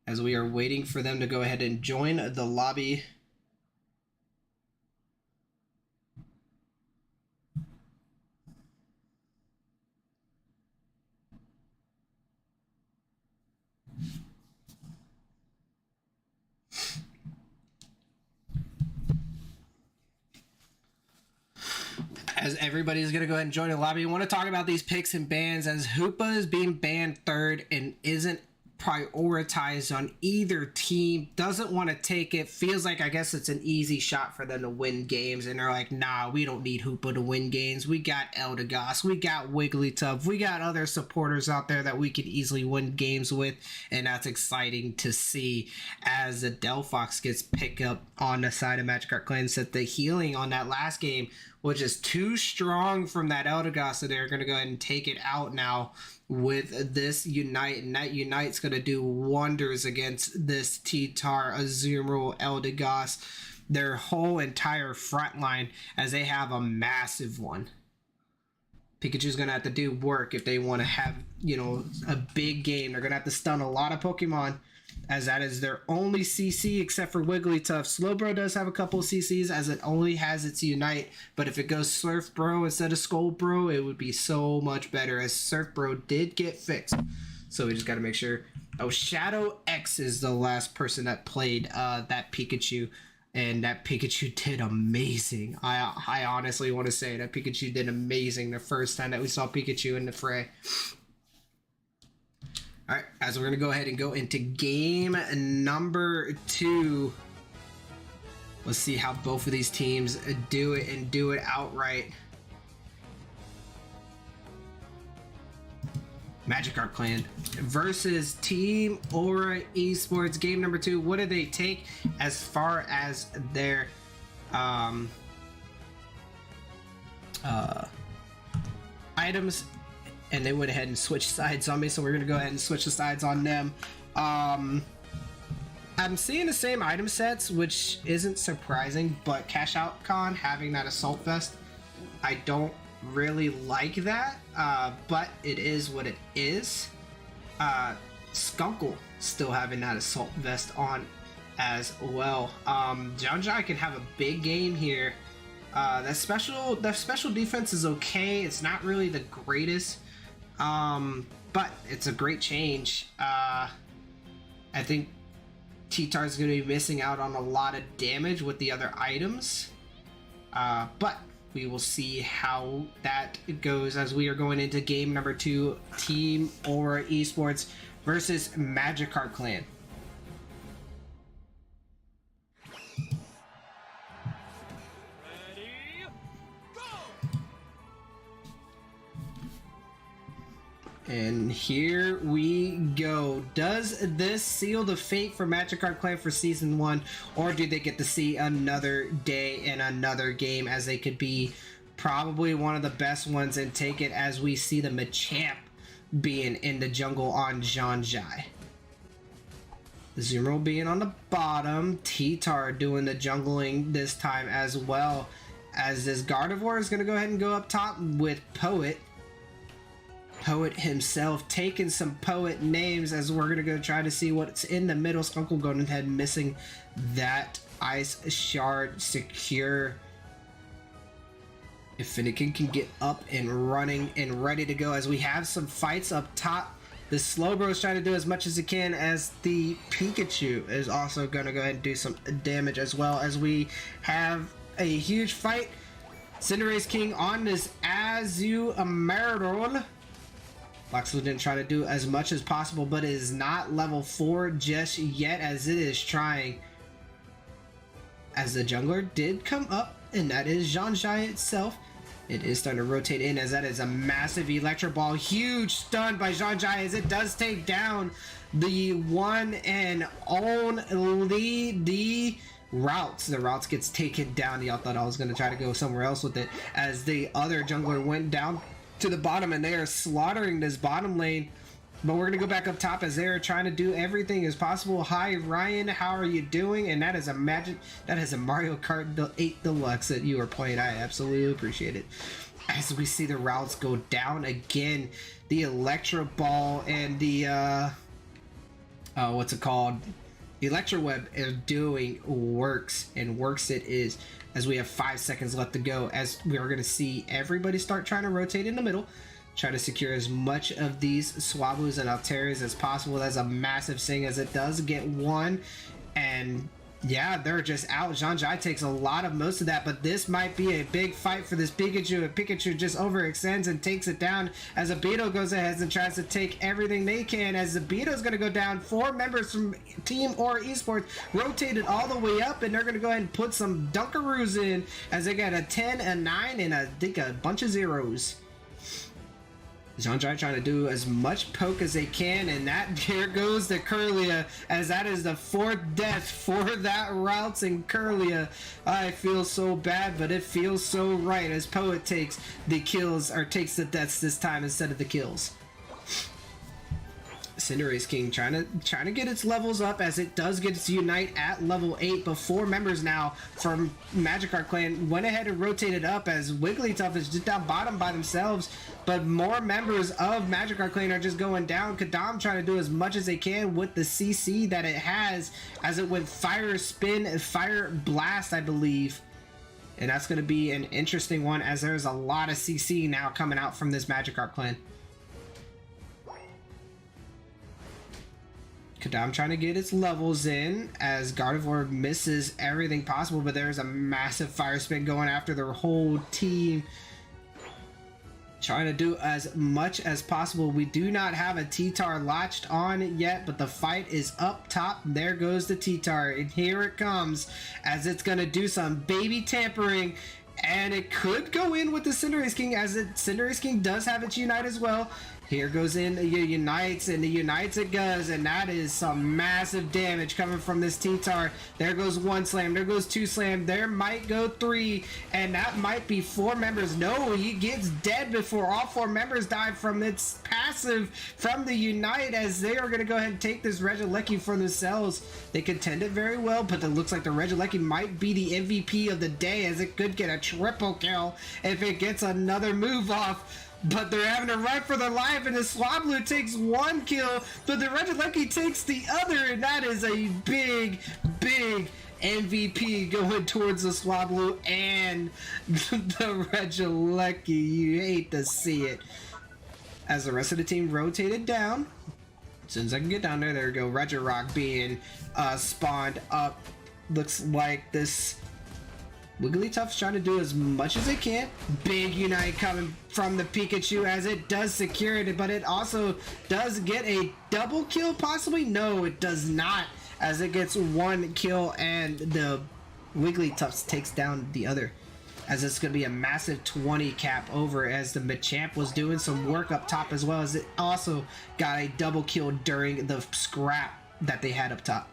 as we are waiting for them to go ahead and join the lobby. As everybody's going to go ahead and join the lobby, I want to talk about these picks and bans, as Hoopa is being banned 3rd and isn't prioritized on either team, doesn't want to take it, feels like, I guess it's an easy shot for them to win games, and they're like, nah, we don't need Hoopa to win games. We got Eldegoss, we got Wigglytuff, we got other supporters out there that we could easily win games with, and that's exciting to see as the Delphox gets picked up on the side of Magikarp Clan. Set the healing on that last game, which is too strong from that Eldegoss, so they're going to go ahead and take it out now with this Unite, and that Unite's going to do wonders against this T-Tar, Azumarill, Eldegoss, their whole entire front line, as they have a massive one. Pikachu's going to have to do work if they want to have, you know, a big game. They're going to have to stun a lot of Pokemon, as that is their only CC except for Wigglytuff. Slowbro does have a couple of CCs, as it only has its Unite, but if it goes Surf Bro instead of Skull Bro, it would be so much better, as Surf Bro did get fixed. So we just got to make sure. Oh, Shadow X is the last person that played that Pikachu, and that Pikachu did amazing. I honestly want to say that Pikachu did amazing the first time that we saw Pikachu in the fray. All right, as we're going to go ahead and go into game number 2. Let's see how both of these teams do it, and do it outright. Magikarp Clan versus Team Aura Esports. Game number 2. What do they take as far as their items? And they went ahead and switched sides on me, so we're going to go ahead and switch the sides on them. I'm seeing the same item sets, which isn't surprising, but Cash Out Con having that Assault Vest, I don't really like that, but it is what it is. Skunkle still having that Assault Vest on as well. John can have a big game here. That special defense is okay. It's not really the greatest, but it's a great change. I think T-Tar is going to be missing out on a lot of damage with the other items, but we will see how that goes as we are going into game number 2, Team Aura Esports versus Magikarp Clan. And here we go. Does this seal the fate for Magikarp Clan for Season 1, or do they get to see another day and another game, as they could be probably one of the best ones, and take it as we see the Machamp being in the jungle on Janjai. Zumro being on the bottom, T-Tar doing the jungling this time as well, as this Gardevoir is going to go ahead and go up top with Poet. Poet himself taking some Poet names, as we're going to go try to see what's in the middle. Skunkle going ahead missing that Ice Shard secure. If Finnegan can get up and running and ready to go, as we have some fights up top. The Slowbro is trying to do as much as it can, as the Pikachu is also going to go ahead and do some damage, as well as we have a huge fight. Cinderace King on this Azumarill. Loxley didn't try to do as much as possible, but it is not level 4 just yet, as it is trying. As the jungler did come up, and that is Janjai itself. It is starting to rotate in, as that is a massive Electro Ball. Huge stun by Janjai, as it does take down the one and only the Routes. The Routes gets taken down. Y'all thought I was going to try to go somewhere else with it, as the other jungler went down to the bottom, and they are slaughtering this bottom lane. But we're going to go back up top, as they're trying to do everything as possible. Hi, Ryan. How are you doing? And that is a Mario Kart 8 Deluxe that you are playing. I absolutely appreciate it. As we see the routes go down again, the Electro Ball and the, what's it called? Electro Web is doing works, and works it is, as we have 5 seconds left to go, as we are going to see everybody start trying to rotate in the middle. Try to secure as much of these Swablu's and Alterias as possible. That's a massive thing, as it does get one. And yeah, they're just out. Janjai takes a lot of most of that, but this might be a big fight for this Pikachu. If Pikachu just overextends and takes it down, as Abito goes ahead and tries to take everything they can, as Abito is going to go down. 4 members from Team or Esports rotated all the way up, and they're going to go ahead and put some Dunkaroos in, as they got a 10, a 9, and I think a bunch of zeros. Janjai trying to do as much poke as they can, and that here goes the Kirlia, as that is the 4th death for that Routes and Kirlia. I feel so bad, but it feels so right, as Poet takes the kills, or takes the deaths this time instead of the kills. Cinderace King trying to get its levels up, as it does get its Unite at level 8, but 4 members now from Magikarp Clan went ahead and rotated up, as Wigglytuff is just down bottom by themselves, but more members of Magikarp Clan are just going down. Kadam trying to do as much as they can with the CC that it has, as it went Fire Spin, Fire Blast, I believe. And that's going to be an interesting one, as there's a lot of CC now coming out from this Magikarp Clan. Kadam trying to get its levels in, as Gardevoir misses everything possible, but there's a massive Fire Spin going after their whole team. Trying to do as much as possible. We do not have a T-Tar latched on yet, but the fight is up top. There goes the T-Tar, and here it comes, as it's going to do some baby tampering, and it could go in with the Cinderace King, as Cinderace King does have its Unite as well. Here goes in the Unites, and the Unites it goes, and that is some massive damage coming from this T-Tar. There goes 1 slam, there goes 2 slam, there might go 3, and that might be 4 members. No, he gets dead before all 4 members die from its passive from the Unite, as they are going to go ahead and take this Regieleki for themselves. They contended very well, but it looks like the Regieleki might be the MVP of the day, as it could get a triple kill if it gets another move off. But they're having to run for their life, and the Swablu takes 1 kill, but the Regieleki takes the other, and that is a big, big MVP going towards the Swablu and the Regieleki. You hate to see it. As the rest of the team rotated down, as soon as I can get down there, there we go. Regirock being spawned up. Looks like this Wigglytuff's trying to do as much as it can. Big Unite coming from the Pikachu, as it does secure it, but it also does get a double kill possibly. No, it does not, as it gets 1 kill, and the Wigglytuff takes down the other, as it's going to be a massive 20 cap over, as the Machamp was doing some work up top, as well as it also got a double kill during the scrap that they had up top.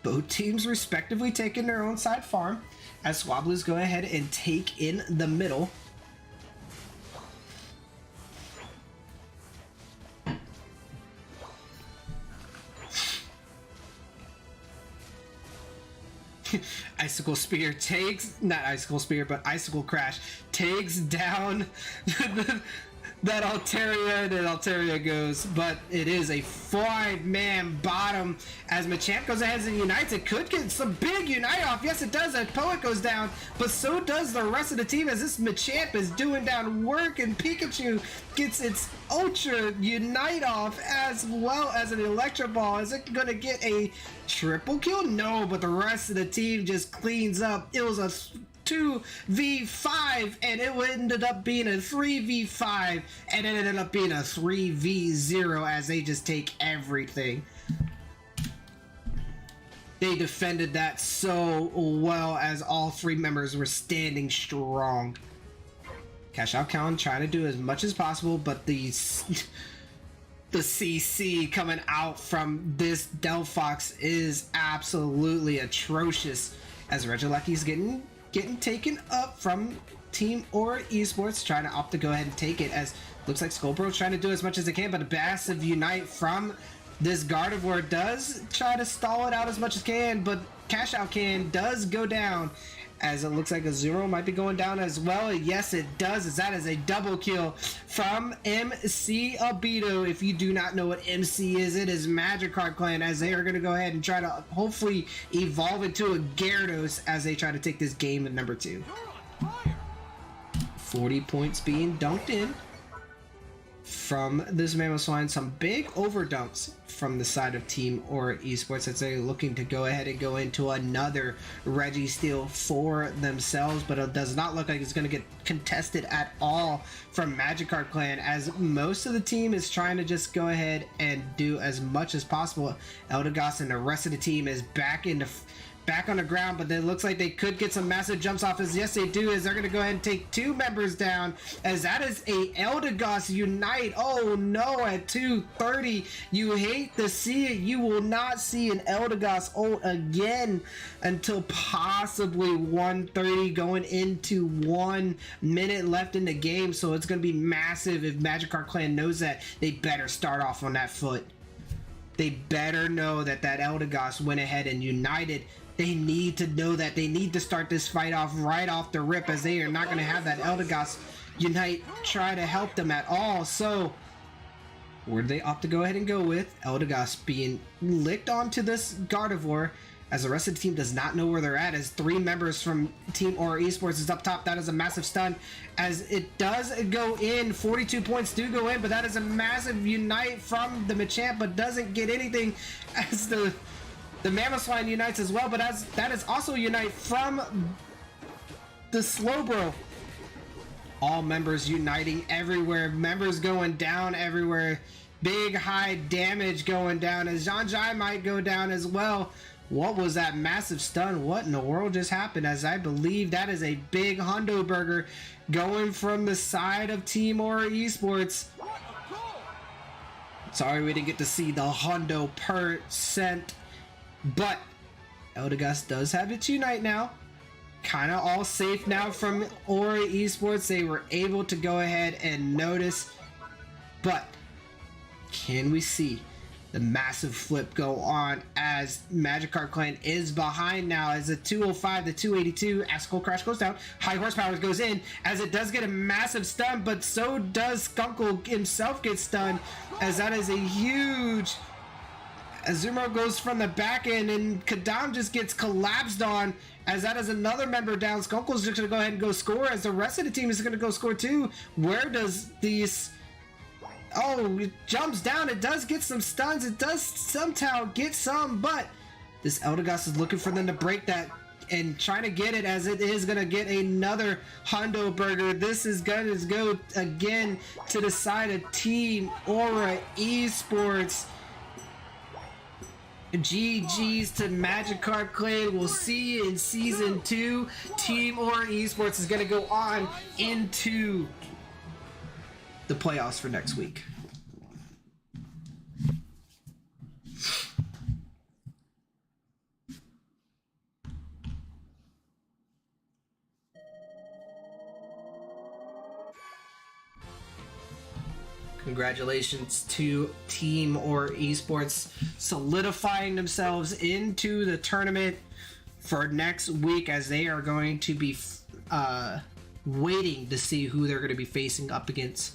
Both teams respectively taking their own side farm as Swablues go ahead and take in the middle. Icicle Spear takes, not Icicle Spear, but Icicle Crash takes down that Altaria, and then Altaria goes, but it is a 5-man bottom as Machamp goes ahead and unites. It could get some big unite off. Yes, it does. That Poet goes down, but so does the rest of the team as this Machamp is doing down work, and Pikachu gets its Ultra unite off as well as an Electro Ball. Is it going to get a triple kill? No, but the rest of the team just cleans up. It was a 2v5 and it ended up being a 3v5 and it ended up being a 3v0 as they just take everything. They defended that so well as all 3 members were standing strong. Cash Out Count trying to do as much as possible, but the CC coming out from this Delphox is absolutely atrocious as Regilecki's getting taken up from Team Aura Esports, trying to opt to go ahead and take it as looks like Skullbro's trying to do as much as they can, but a massive unite from this Gardevoir does try to stall it out as much as can, but Cash Out Can does go down as it looks like Azuro might be going down as well. Yes, it does, as that is a double kill from MC Albedo. If you do not know what MC is, it is Magikarp clan as they are going to go ahead and try to hopefully evolve into a Gyarados as they try to take this game at number 2. 40 points being dunked in from this Mamoswine. Some big overdunks from the side of Team Aura Esports as they're looking to go ahead and go into another Registeel for themselves, but it does not look like it's going to get contested at all from Magikarp clan as most of the team is trying to just go ahead and do as much as possible. Eldegoss and the rest of the team is back on the ground, but it looks like they could get some massive jumps off as yes they do, as they're going to go ahead and take 2 members down as that is a Eldegoss unite. Oh no, at 230 you hate to see it. You will not see an Eldegoss ult again until possibly 130 going into 1 minute left in the game, so it's going to be massive. If Magikarp clan knows that, they better start off on that foot. They better know that Eldegoss went ahead and united. They need to know that. They need to start this fight off right off the rip, as they are not going to have that Eldegoss unite try to help them at all. So where do they opt to go ahead and go with? Eldegoss being licked onto this Gardevoir as the rest of the team does not know where they're at, as 3 members from Team Aura Esports is up top. That is a massive stun as it does go in. 42 points do go in, but that is a massive unite from the Machamp, but doesn't get anything as the Mamoswine unites as well, but as that is also unite from the Slowbro. All members uniting everywhere, members going down everywhere, big high damage going down as Janjai might go down as well. What was that massive stun? What in the world just happened? As I believe that is a big Hundo Burger going from the side of Team Aura Esports. Sorry we didn't get to see the Hundo percent, but Eldegoss does have its unite now. Kind of all safe now from Aura Esports. They were able to go ahead and notice, but can we see the massive flip go on as Magikarp clan is behind now as the 205 the 282 Icicle Crash goes down, High Horsepower goes in as it does get a massive stun, but so does Skunkle himself get stunned as that is a huge. Azumarill goes from the back end and Kadam just gets collapsed on as that is another member down. Skunkle's just going to go ahead and go score as the rest of the team is going to go score too. Where does these... Oh, it jumps down. It does get some stuns. It does somehow get some, but this Eldegoss is looking for them to break that and trying to get it as it is going to get another Hundo Burger. This is going to go again to the side of Team Aura Esports. GG's to Magikarp clan. We'll see you in Season 2. Team Aura Esports is going to go on into the playoffs for next week. Congratulations to Team Aura Esports solidifying themselves into the tournament for next week, as they are going to be waiting to see who they're going to be facing up against,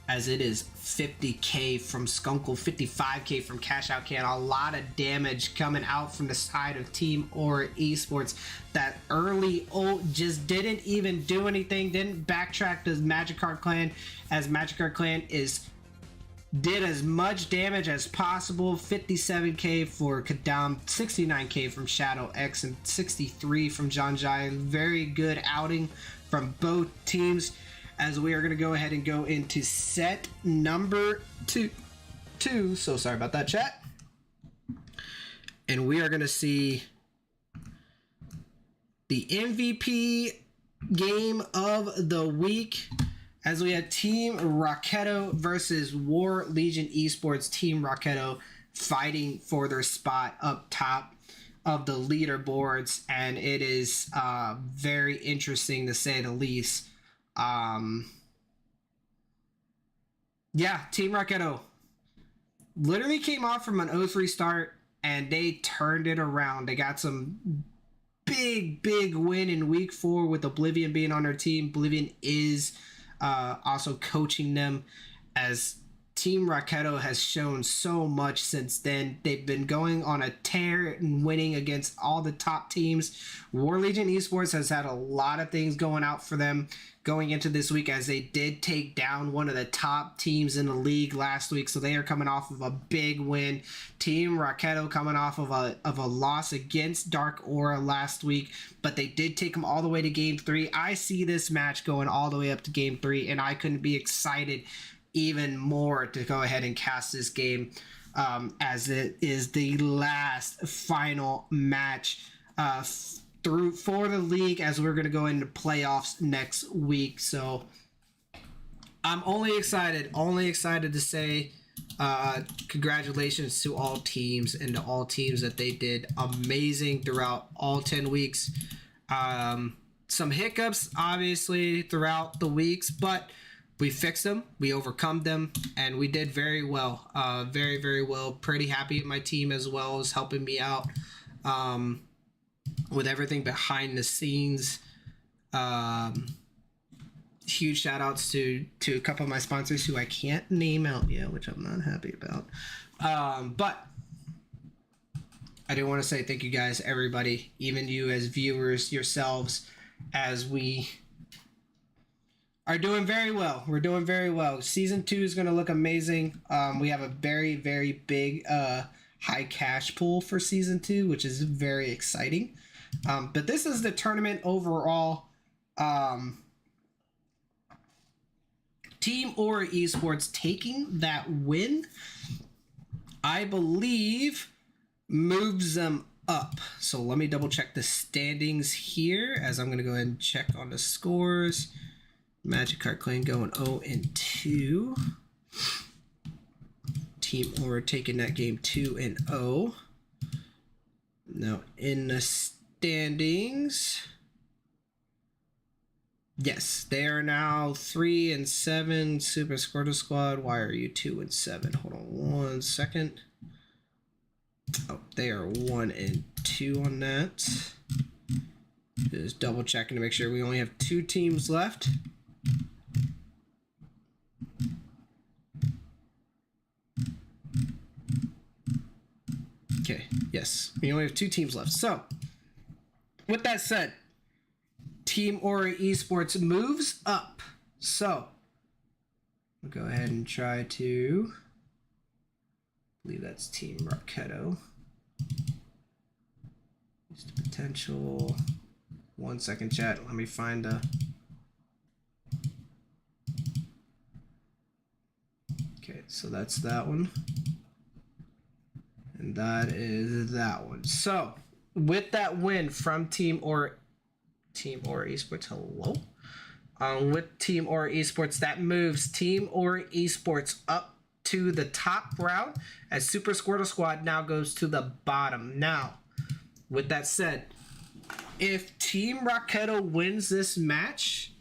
as it is 50k from Skunkle, 55k from Cash Out Can. A lot of damage coming out from the side of Team Aura Esports. That early ult just didn't even do anything, didn't backtrack to MAGIKARP clan, as MAGIKARP clan did as much damage as possible. 57k for Kadam, 69k from Shadow X, and 63 from John Jai. Very good outing from both teams, as we are going to go ahead and go into set number two. So sorry about that, chat. And we are going to see the MVP game of the week, as we had Team Rocketo versus War Legion Esports. Team Rocketo fighting for their spot up top of the leaderboards, and it is very interesting to say the least. Yeah, Team Rocketo literally came off from an 0-3 start, and they turned it around. They got some big win in week 4 with Oblivion being on their team. Oblivion is also coaching them, as Team Rocketo has shown so much since then. They've been going on a tear and winning against all the top teams. War Legion Esports has had a lot of things going out for them going into this week, as they did take down one of the top teams in the league last week, so they are coming off of a big win. Team Rocketo coming off of a loss against Dark Aura last week, but they did take them all the way to game 3. I see this match going all the way up to game 3, and I couldn't be excited even more to go ahead and cast this game, as it is the last final match for the league, as we're going to go into playoffs next week. So I'm only excited to say congratulations to all teams, and to all teams that they did amazing throughout all 10 weeks. Some hiccups obviously throughout the weeks, but we fixed them, we overcome them, and we did very well. Very well. Pretty happy with my team, as well as helping me out with everything behind the scenes. Huge shout outs to a couple of my sponsors who I can't name out yet, which I'm not happy about. But I do want to say thank you guys, everybody, even you as viewers yourselves, as we are doing very well. We're doing very well. Season 2 is going to look amazing. We have a very big high cash pool for season 2, which is very exciting. But this is the tournament overall. Team Aura Esports taking that win, I believe, moves them up. So let me double check the standings here, as I'm going to go ahead and check on the scores. MAGIKARP clan going 0-2. Team Aura taking that game 2-0. Now in the standings, yes, they are now 3-7. Super Squirtle Squad, why are you 2-7? Hold on 1 second. Oh, they are 1-2 on that. Just double checking to make sure we only have 2 teams left. Okay, yes, we only have 2 teams left. So, with that said, Team Aura Esports moves up. So, we'll go ahead and try to, I believe that's Team Rocketo. Use the potential. 1 second, chat. Let me find a. Okay, so that's that one. And that is that one. So, with that win from Team Aura Esports, hello. With Team Aura Esports, that moves Team Aura Esports up to the top round, as Super Squirtle Squad now goes to the bottom. Now, with that said, if Team Rocketo wins this match,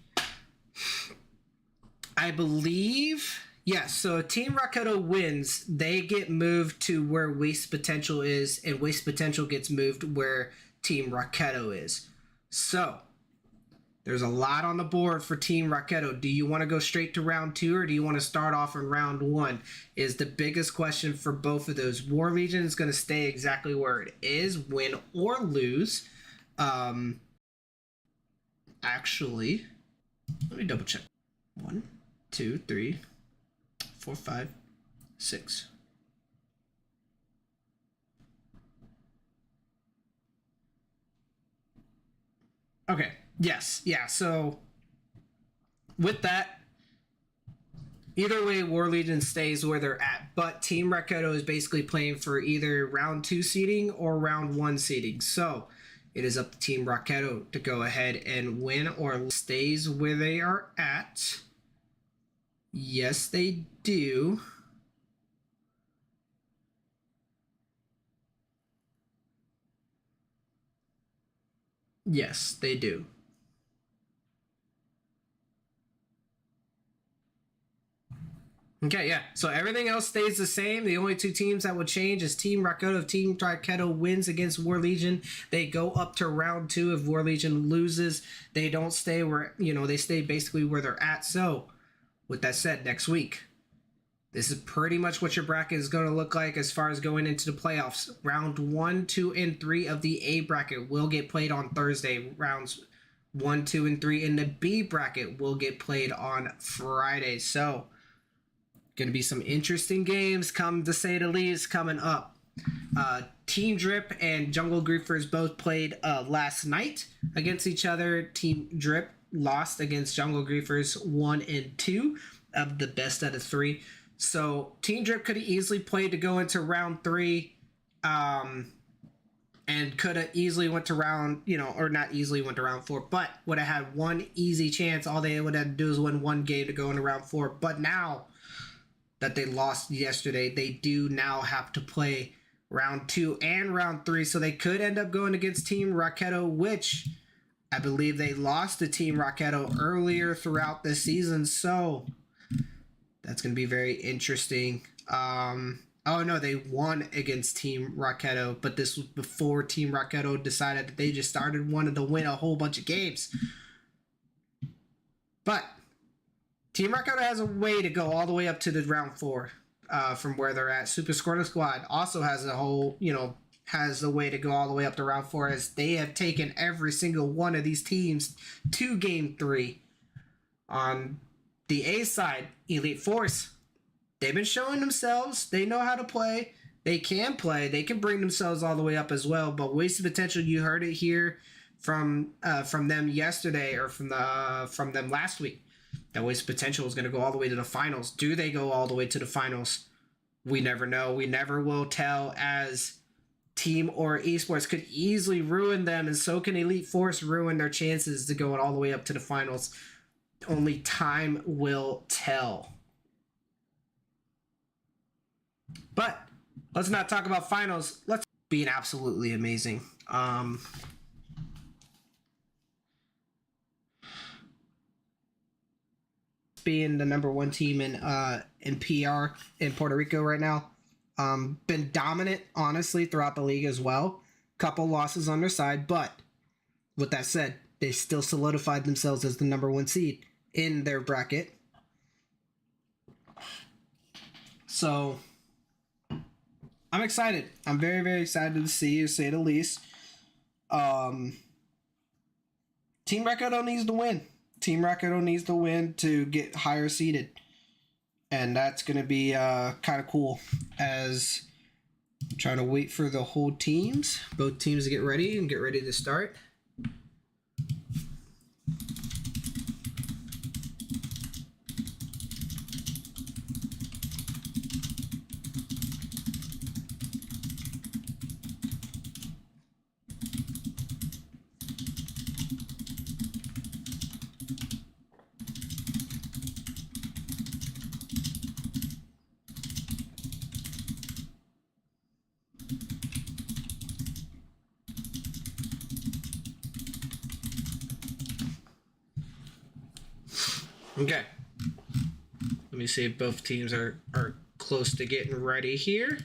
I believe, yes. So Team Raketo wins, they get moved to where Waste Potential is, and Waste Potential gets moved where Team Raketo is. So there's a lot on the board for Team Raketo. Do you want to go straight to round 2, or do you want to start off in round 1? Is the biggest question for both of those. War Legion is going to stay exactly where it is, win or lose. Actually, let me double check. 1, 2, 3, 4, 5, 6. Okay. Yes. Yeah. So with that, either way, War Legion stays where they're at. But Team Raketo is basically playing for either round 2 seeding or round 1 seeding. So it is up to Team Raketo to go ahead and win or stays where they are at. Yes, they do. Yes, they do. Okay, yeah. So everything else stays the same. The only 2 teams that would change is Team Raketo. If Team Raketo wins against War Legion, they go up to round 2. If War Legion loses, they don't stay where, they stay basically where they're at. So with that said, next week, this is pretty much what your bracket is going to look like as far as going into the playoffs. Round 1, 2, and 3 of the A bracket will get played on Thursday. Rounds 1, 2, and 3 in the B bracket will get played on Friday. So going to be some interesting games, come to say the least, coming up. Team Drip and Jungle Griefers both played last night against each other. Team Drip lost against Jungle Griefers 1 and 2 of the best out of 3. So Team Drip could have easily played to go into round 3, and could have easily went to round, or not easily went to round 4, but would have had one easy chance. All they would have to do is win one game to go into round 4. But now that they lost yesterday, they do now have to play round 2 and round 3, so they could end up going against Team Raketo, which I believe they lost to Team Raketo earlier throughout this season, so that's going to be very interesting. Oh no, they won against Team Raketo, but this was before Team Raketo decided that they just wanted to win a whole bunch of games. But Team Raketo has a way to go all the way up to the round 4 from where they're at. Super Squirtle Squad also has a whole, has a way to go all the way up to round 4, as they have taken every single one of these teams to game 3. On the A side, Elite Force, they've been showing themselves. They know how to play. They can play. They can bring themselves all the way up as well. But Wasted Potential, you heard it here from them yesterday, or from them last week, that Wasted Potential is going to go all the way to the finals. Do they go all the way to the finals? We never know. We never will tell, as Team or Esports could easily ruin them, and so can Elite Force ruin their chances to go all the way up to the finals. Only time will tell. But let's not talk about finals. Let's be absolutely amazing. Being the number 1 team in PR in Puerto Rico right now. Been dominant, honestly, throughout the league as well. Couple losses on their side, but with that said, they still solidified themselves as the number 1 seed in their bracket. So I'm excited. I'm very, very excited to see, to say the least. Team Raketo needs to win. Team Raketo needs to win to get higher seeded. And that's going to be kind of cool, as I'm trying to wait for the whole teams, both teams to get ready to start. Okay. Let me see if both teams are close to getting ready here.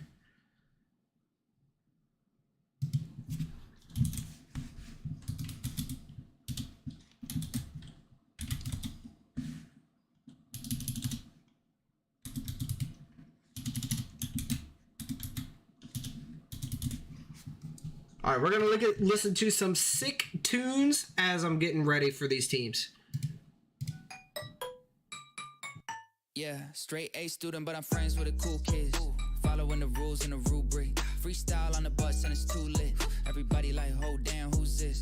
All right, we're going to listen to some sick tunes as I'm getting ready for these teams. Yeah, straight A student, but I'm friends with the cool kids. Following the rules and the rubric. Freestyle on the bus and it's too lit. Everybody like, oh damn, who's this?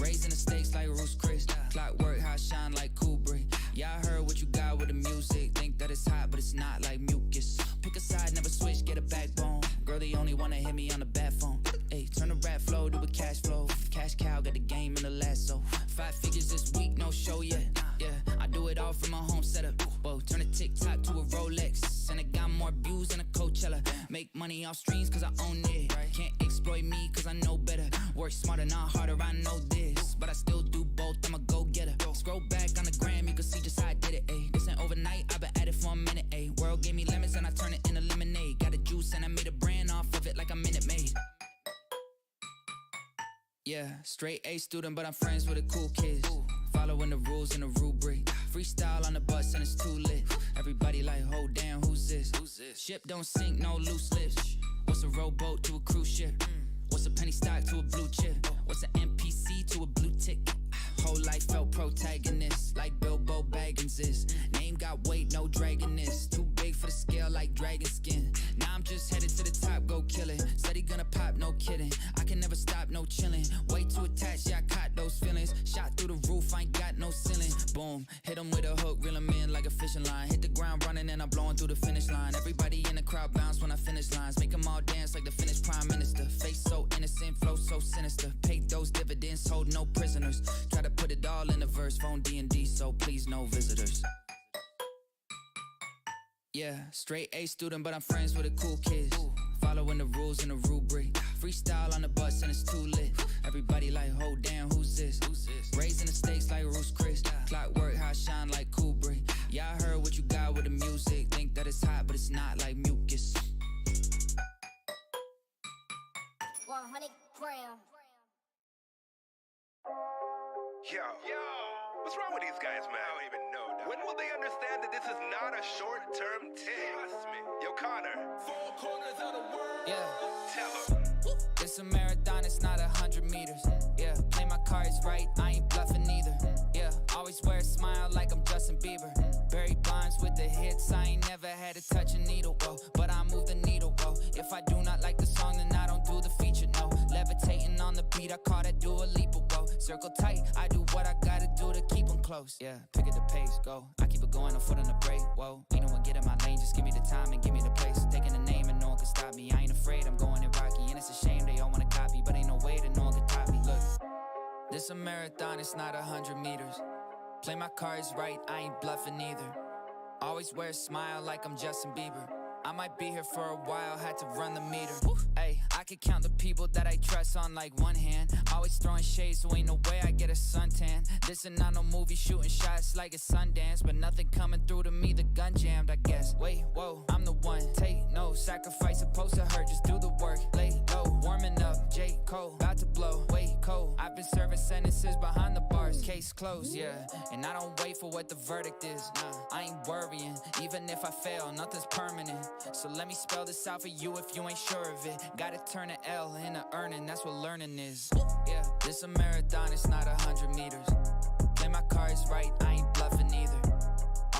Raising the stakes like Bruce Chris. Clockwork, how I shine like Kubrick. Yeah, I heard what you got with the music. Think that it's hot, but it's not like mucus. Pick a side, never switch, get a backbone. Girl, the only one that hit me on the bat phone. Hey, turn the rap flow to a cash flow. Cash cow, got the game in the lasso. 5 figures this week, no show yet. Yeah, I do it all from my home setup. Whoa, turn a TikTok to a Rolex. And it got more views than a Coachella. Make money off streams cause I own it. Can't exploit me cause I know better. Work smarter, not harder, I know this. But I still do both, I'm a go-getter. Scroll back on the gram, you can see just how I did it, ayy. This ain't overnight, I've been at it for a minute, ayy. World gave me lemons and I turned it into lemonade. Got a juice and I made a brand off of it like a Minute Maid. Yeah, straight A student, but I'm friends with the cool kids. Following the rules and the rubric. Freestyle on the bus and it's too lit. Everybody like, oh damn, who's this? Ship don't sink, no loose lips. What's a rowboat to a cruise ship? What's a penny stock to a blue chip? What's an NPC to a blue tick? Whole life felt protagonist, like Bilbo Baggins is. Name got weight, no dragoness. Too big for the scale like dragon skin. Now I'm just headed to the top, go kill it. Said he gonna pop, no kidding. I can never stop, no chilling. Way too attached, yeah, I caught those feelings. Shot through the roof, I ain't got no ceiling. Boom, hit him with a hook, reel him in like a fishing line. Hit the ground running and I'm blowing through the finish line. Everybody in the crowd bounce when I finish lines. Make them all dance like the Finnish prime minister. Face so innocent, flow so sinister. Paid those dividends, hold no prisoners. Try to put it all in a verse, phone D&D, so please no visitors. Yeah, straight A student, but I'm friends with the cool kids. Following the rules and the rubric. Freestyle on the bus and it's too lit. Everybody like, oh damn, who's this? Raising the stakes like Bruce Chris. Clockwork, how I shine like Kubrick. Yeah, I heard what you got with the music. Think that it's hot, but it's not like mucus. 100 grams. Yo, what's wrong with these guys, man? I don't even know. When will they understand that this is not a short-term thing? Trust me. Yo, Connor. 4 corners of the world. Yeah. Tell them. It's a marathon, it's not 100 meters. Yeah, play my cards right, I ain't bluffing either. Yeah, always wear a smile like I'm Justin Bieber. Barry Bonds with the hits, I ain't never had to touch a needle, whoa. But I move the needle, whoa. If I do not like the song, then I don't do the feature, no. Levitating on the beat, I call that Dua Lipa, whoa. Circle tight, I do what I gotta do to keep them close. Yeah, pick it the pace, go. I keep it going, a foot on the brake, whoa. Ain't no one get in my lane, just give me the time and give me the place. Taking a name and no one can stop me. I ain't afraid, I'm going in rocky. And it's a shame they all wanna copy, but ain't no way that no one can top me. Look, this a marathon, it's not 100 meters. Play my cards right, I ain't bluffing either. Always wear a smile like I'm Justin Bieber. I might be here for a while, had to run the meter. Hey, I could count the people that I trust on like one hand. Always throwing shades, so ain't no way I get a suntan. This is not no movie, shooting shots like it's Sundance. But nothing coming through to me, the gun jammed, I guess. Wait, whoa, I'm the one. Take no sacrifice, supposed to hurt, just do the work. Lay low, warming up, J. Cole, about to blow. Wait, cold, I've been serving sentences behind the bars. Case closed, yeah. And I don't wait for what the verdict is. Nah, I ain't worrying, even if I fail, nothing's permanent. So let me spell this out for you if you ain't sure of it. Gotta turn an L into earning, that's what learning is. Yeah, this a marathon, it's not 100 meters. Play my cards right, I ain't bluffing either.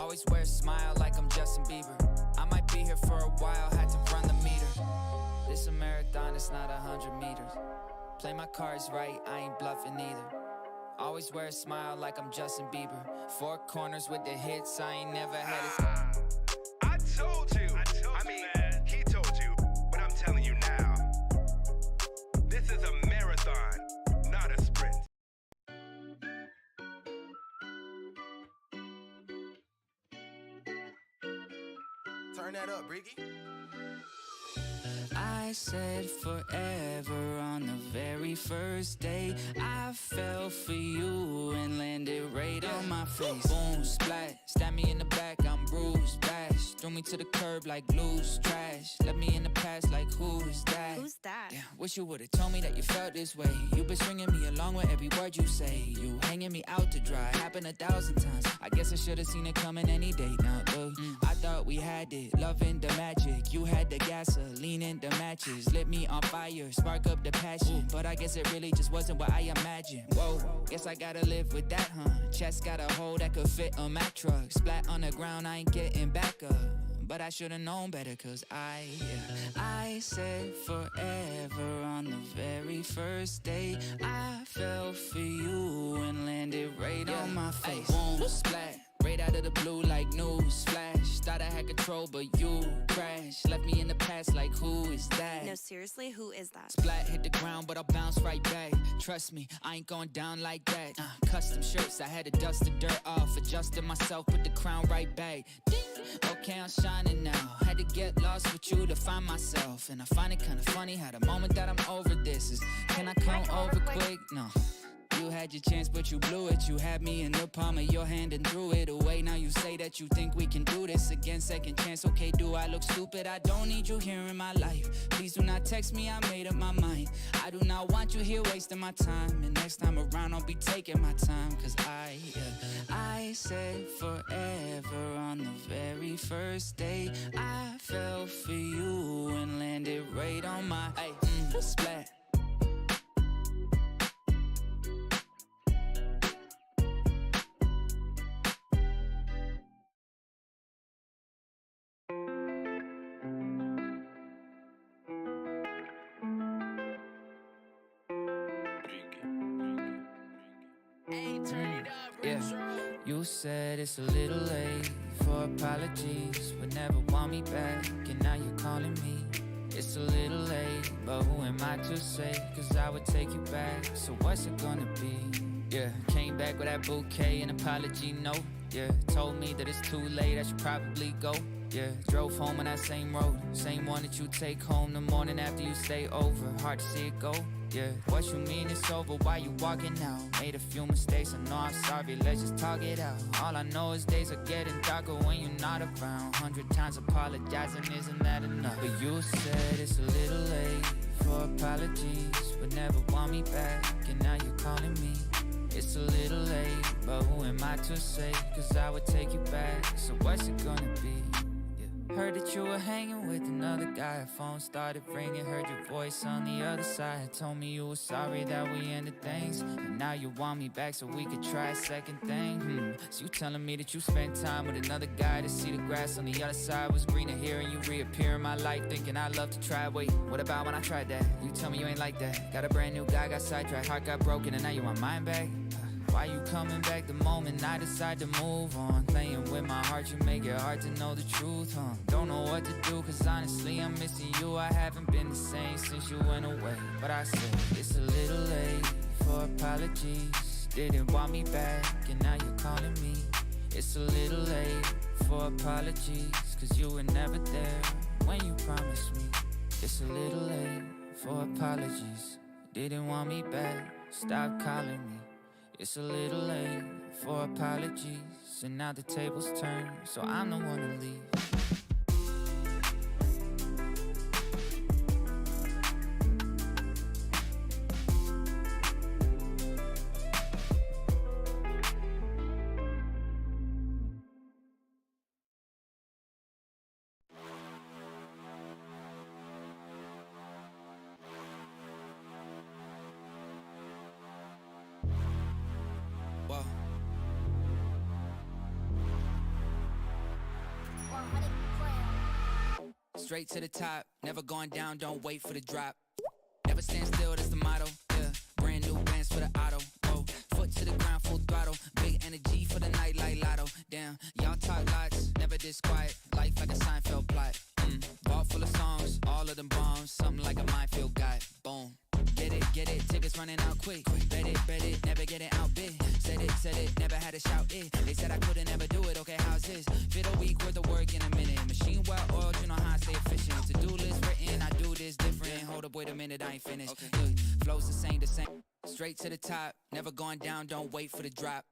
Always wear a smile like I'm Justin Bieber. I might be here for a while, had to run the meter. This a marathon, it's not 100 meters. Play my cards right, I ain't bluffing either. Always wear a smile like I'm Justin Bieber. 4 corners with the hits, I ain't never had it. I told you. I mean, he told you, but I'm telling you now. This is a marathon, not a sprint. Turn that up, Briggy. I I said forever on the very first day. I fell for you and landed right on my face. Boom, splat, stab me in the back, I'm bruised, bash. Threw me to the curb like blues, trash. Left me in the past like who is that? Who's that? Damn, wish you would've told me that you felt this way. You been stringing me along with every word you say. You hanging me out to dry, happened 1,000 times. I guess I should've seen it coming any day. Now look, I thought we had it, loving the magic. You had the gasoline and the matches, lit me on fire, spark up the passion. But I guess it really just wasn't what I imagined. Whoa, guess I gotta live with that, huh? Chest got a hole that could fit a Mack truck. Splat on the ground, I ain't getting back up. But I should've known better, cause I said forever on the very first day. I fell for you and landed right on my face. Boom, splat, right out of the blue like news flash. Thought I had control, but you crashed. Left me in the past like who is that? No, seriously, who is that? Splat hit the ground, but I'll bounce right back. Trust me, I ain't going down like that. Custom shirts, I had to dust the dirt off. Adjusted myself, put the crown right back. Ding! Okay, I'm shining now. Had to get lost with you to find myself. And I find it kinda funny how the moment that I'm over this is, can I come over quick? No. You had your chance, but you blew it. You had me in the palm of your hand and threw it away. Now you say that you think we can do this again. Second chance, okay, do I look stupid? I don't need you here in my life. Please do not text me, I made up my mind. I do not want you here wasting my time. And next time around, I'll be taking my time. Cause I said forever on the very first day. I fell for you and landed right on my splat. You said it's a little late for apologies, would never want me back, and now you're calling me. It's a little late, but who am I to say? Cause I would take you back, so what's it gonna be? Yeah, came back with that bouquet and apology note. Yeah, told me that it's too late, I should probably go. Yeah, drove home on that same road, same one that you take home the morning after you stay over. Hard to see it go. Yeah, what you mean it's over, why you walking out? Made a few mistakes, I know I'm sorry, let's just talk it out. All I know is days are getting darker when you're not around. 100 times apologizing, isn't that enough? But you said it's a little late for apologies, would never want me back, and now you're calling me. It's a little late, but who am I to say? Cause I would take you back, so what's it gonna be? Heard that you were hanging with another guy. Phone started ringing, heard your voice on the other side. Told me you were sorry that we ended things, and now you want me back so we could try a second thing. So you telling me that you spent time with another guy to see the grass on the other side was greener here, and you reappear in my life thinking I love to try. Wait, what about when I tried that? You tell me you ain't like that. Got a brand new guy, got sidetracked, heart got broken, and now you want mine back? Why you coming back the moment I decide to move on? Playing with my heart, you make it hard to know the truth, huh? Don't know what to do, cause honestly I'm missing you. I haven't been the same since you went away. But I said, it's a little late for apologies. Didn't want me back, and now you're calling me. It's a little late for apologies, cause you were never there when you promised me. It's a little late for apologies. Didn't want me back, stop calling me. It's a little late for apologies, and now the tables turn, so I'm the one to leave. Whoa. 100 grand. Straight to the top, never going down, don't wait for the drop. Never stand still, that's the motto. Yeah, brand new bands for the auto. Whoa, foot to the ground, full throttle. Big energy for the night like lotto. Damn, y'all talk lots, never this quiet. Life like a Seinfeld plot. Vault full of songs, all of them bombs. Something like a minefield guy. Boom. Get it, tickets niggas running out quick. Bet it, never getting outbid. Said it, never had to shout it. They said I couldn't ever do it, okay, how's this? Fit a week worth of work in a minute. Machine well oiled, you know how I stay efficient. To-do list written, I do this different. Hold up, wait a minute, I ain't finished. Look, flows the same. Straight to the top, never going down, don't wait for the drop.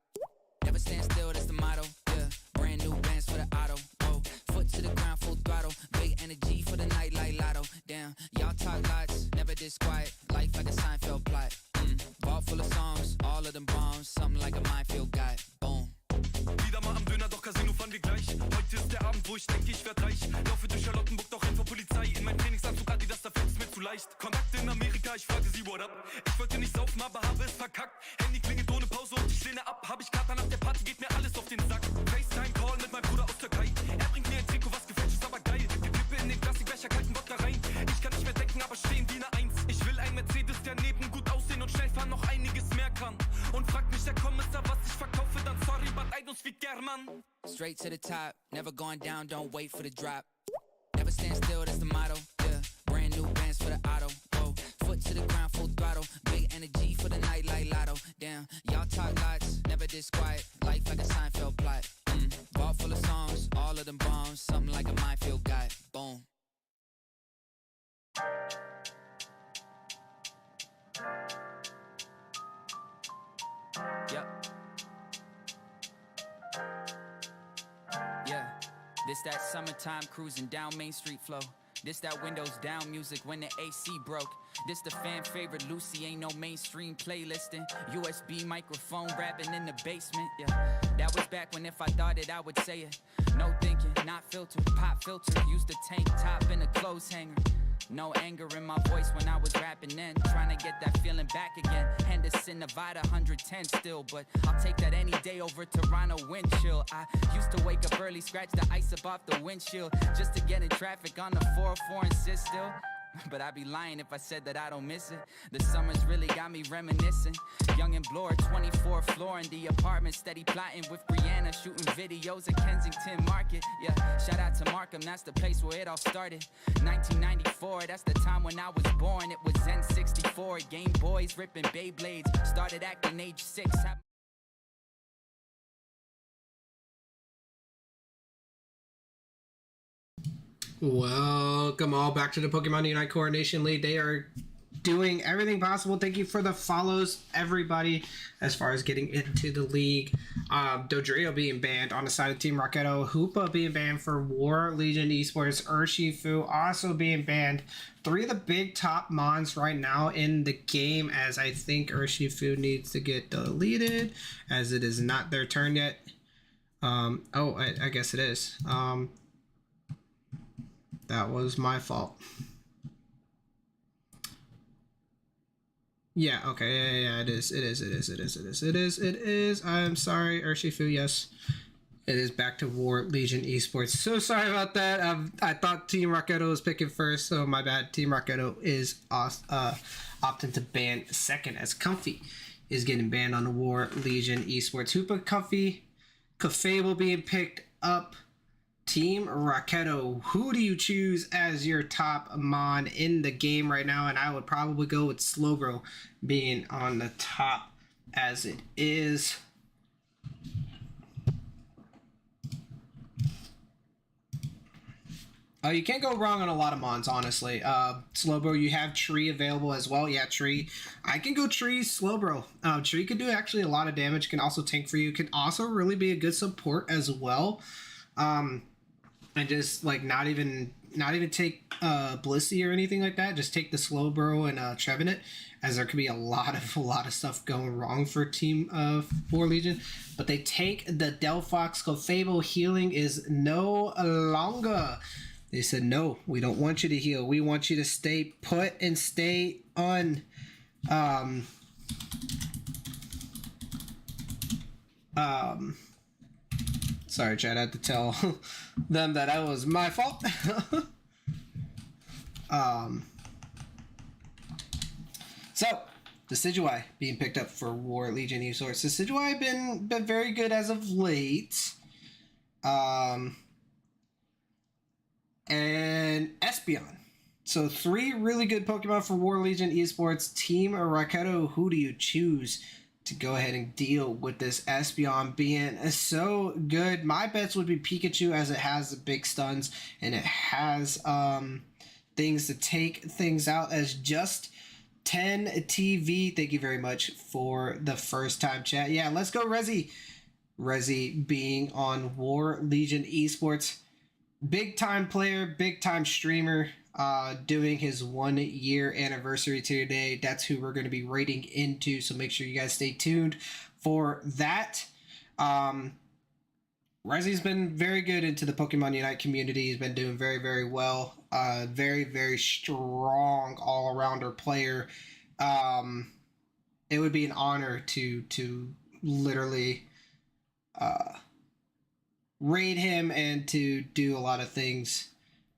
Never stand still, that's the motto, yeah. Brand new bands for the auto, whoa. Foot to the ground, full throttle. Big energy for the night like lotto. Damn, y'all talk lots, never disquiet. Life like a Seinfeld plot. Vault full of songs, all of them bombs. Something like a minefield guy, boom. Wieder mal am Döner, doch Casino fahren wir gleich. Heute ist der Abend, wo ich denke, ich werd reich. Laufe durch Charlottenburg, doch renn vor Polizei. In mein Trainingsanzug, Adidas, da fällt's mir zu leicht. Kontakte in Amerika, ich frage sie, what up? Ich wollte nicht saufen, aber habe es verkackt. Handy klingelt ohne Pause und ich lehne ab. Hab ich Kater nach der Party, geht mir alles auf den Sack. FaceTime-Call mit meinem Bruder aus Türkei. Er bringt mir ein Trikot, was gefälscht ist, aber geil. Die Kippe in den Plastikbecher, kalten Wodka rein. Ich kann nicht mehr denken, aber stehen wie eine Eins. Ich will ein Mercedes, der neben gut aussehen und schnell fahren noch einiges mehr kann. Und fragt mich der Kommissar, was ich verkaufe, dann sorry, but I don't speak German. Straight to the top, never going down, don't wait for the drop. Never stand still, that's the motto, yeah. Brand new bands for the auto, whoa. Foot to the ground, full throttle. Big energy for the night like lotto. Damn, y'all talk lots, never disquiet. Life like a Seinfeld plot. Vault full of songs, all of them bombs. Something like a minefield guy, boom. Yep. Yeah, this that summertime cruising down Main Street flow. This that windows down music when the AC broke. This the fan favorite Lucy, ain't no mainstream playlisting. USB microphone rapping in the basement, yeah. That was back when if I thought it, I would say it. No thinking, not filtered, pop filter. Used to tank top in a clothes hanger. No anger in my voice when I was rapping then. Trying to get that feeling back again. Henderson, Nevada, 110 still. But I'll take that any day over Toronto wind chill. I used to wake up early, scratch the ice up off the windshield. Just to get in traffic on the 404 and sit still. But I'd be lying if I said that I don't miss it. The summers really got me reminiscing. Young and Bloor, 24th floor in the apartment. Steady plotting with Brianna, shooting videos at Kensington Market. Yeah, shout out to Markham, that's the place where it all started. 1994, that's the time when I was born. It was N64, Game Boys, ripping Beyblades. Started acting age 6. Welcome all back to the Pokemon Unite Coordination League. They are doing everything possible. Thank you for the follows, everybody, as far as getting into the league. Dodrio being banned on the side of Team Rocketo. Hoopa being banned for War Legion Esports. Urshifu also being banned. 3 of the big top mons right now in the game, as I think Urshifu needs to get deleted, as it is not their turn yet. I guess it is. That was my fault. Yeah, okay, yeah, it is. I'm sorry, Urshifu, yes. It is back to War Legion Esports. So sorry about that. I thought Team Rocketo was picking first, so my bad. Team Rocketo is opting to ban second, as Comfy is getting banned on the War Legion Esports. Hoopa, Comfy, Cafable being picked up. Team Rocketo, who do you choose as your top mon in the game right now? And I would probably go with Slowbro being on the top, as it is. You can't go wrong on a lot of mons, honestly. Slowbro, you have Tree available as well. Yeah, Tree. I can go Tree, Slowbro. Tree can do actually a lot of damage, can also tank for you, can also really be a good support as well. And just like not even take Blissey or anything like that. Just take the Slowbro and Trevenant, as there could be a lot of stuff going wrong for Team War Legion. But they take the Delphox. Clefable healing is no longer. They said no, we don't want you to heal. We want you to stay put and stay on. Sorry, Chad, I had to tell them that that was my fault. So, Decidueye being picked up for War Legion Esports. Decidueye been very good as of late. And Espeon So 3 really good Pokemon for War Legion Esports. Team Raketo, who do you choose to go ahead and deal with this Espeon being so good? My bets would be Pikachu, as it has the big stuns and it has things to take things out as just 10 TV. Thank you very much for the first time chat. Yeah, let's go Rezi. Rezi being on War Legion Esports. Big time player, big time streamer, doing his 1 year anniversary today. That's who we're going to be rating into, so make sure you guys stay tuned for that. Rezi's been very good into the Pokemon Unite community. He's been doing very, very well. Very, very strong all-arounder player. It would be an honor to literally raid him and to do a lot of things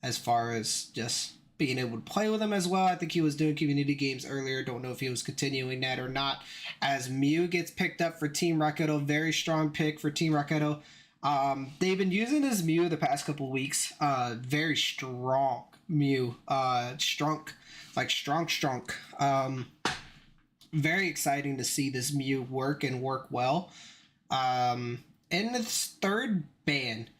as far as just being able to play with him as well. I think he was doing community games earlier. Don't know if he was continuing that or not. As Mew gets picked up for Team Raketo, very strong pick for Team Raketo. They've been using this Mew the past couple weeks. Very strong Mew. Strong. Very exciting to see this Mew work and work well. In its 3rd ban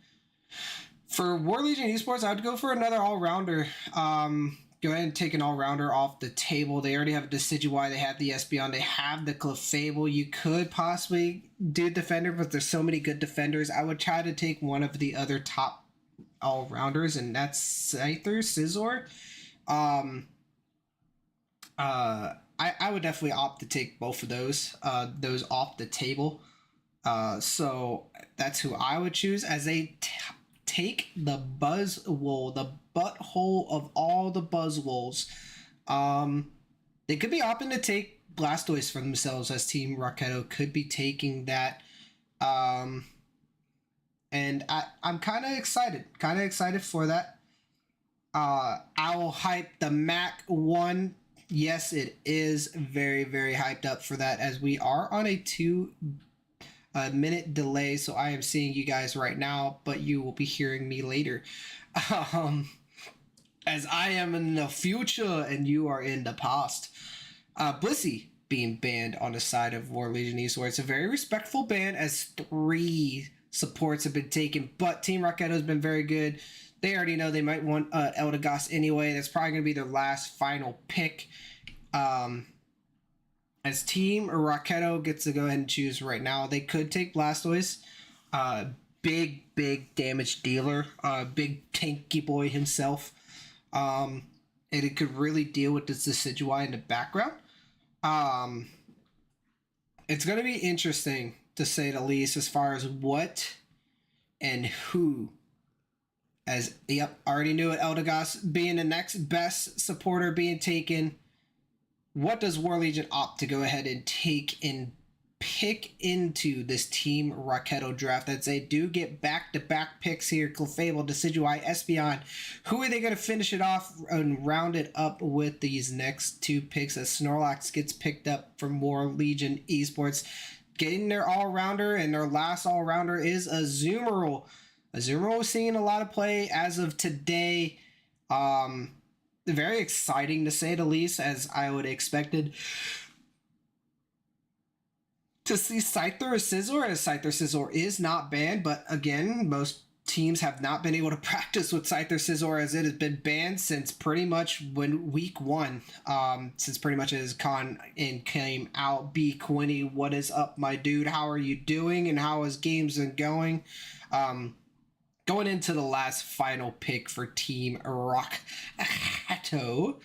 for War Legion Esports, I would go for another all-rounder. Go ahead and take an all-rounder off the table. They already have a Decidueye, they have the Espeon, they have the Clefable. You could possibly do Defender, but there's so many good defenders. I would try to take one of the other top all-rounders, and that's Scyther, Scizor. I would definitely opt to take both of those off the table. So that's who I would choose as they take the Buzzwole, the butthole of all the Buzzwoles. They could be opting to take Blastoise for themselves, as Team Raketo could be taking that. And I'm kind of excited for that. I will hype the Mac 1. Yes, it is very, very hyped up for that, as we are on a 2-minute delay, so I am seeing you guys right now, but you will be hearing me later. As I am in the future and you are in the past. Blissey being banned on the side of War Legion Esports. A very respectful ban, as 3 supports have been taken, but Team Raketo has been very good. They already know they might want Eldegoss anyway. That's probably going to be their last final pick. As Team Raketo gets to go ahead and choose right now, they could take Blastoise. Big damage dealer. Big tanky boy himself. And it could really deal with this Decidueye in the background. It's going to be interesting, to say the least, as far as what and who. As, yep, already knew it, Eldegoss being the next best supporter being taken. What does War Legion opt to go ahead and take and pick into this Team Raketo draft? As they do get back-to-back picks here, Clefable, Decidueye, Espeon. Who are they going to finish it off and round it up with these next 2 picks, as Snorlax gets picked up from War Legion Esports? Getting their all-rounder, and their last all-rounder is Azumarill. Azumarill is seeing a lot of play as of today. Very exciting, to say the least, as I would expected to see Scyther or Scizor, as Scyther Scizor is not banned, but again, most teams have not been able to practice with Scyther Scizor, as it has been banned since pretty much week 1, since pretty much it has gone and came out. B Quinny, what is up, my dude? How are you doing, and how is games been going? Going into the last final pick for Team Raketo.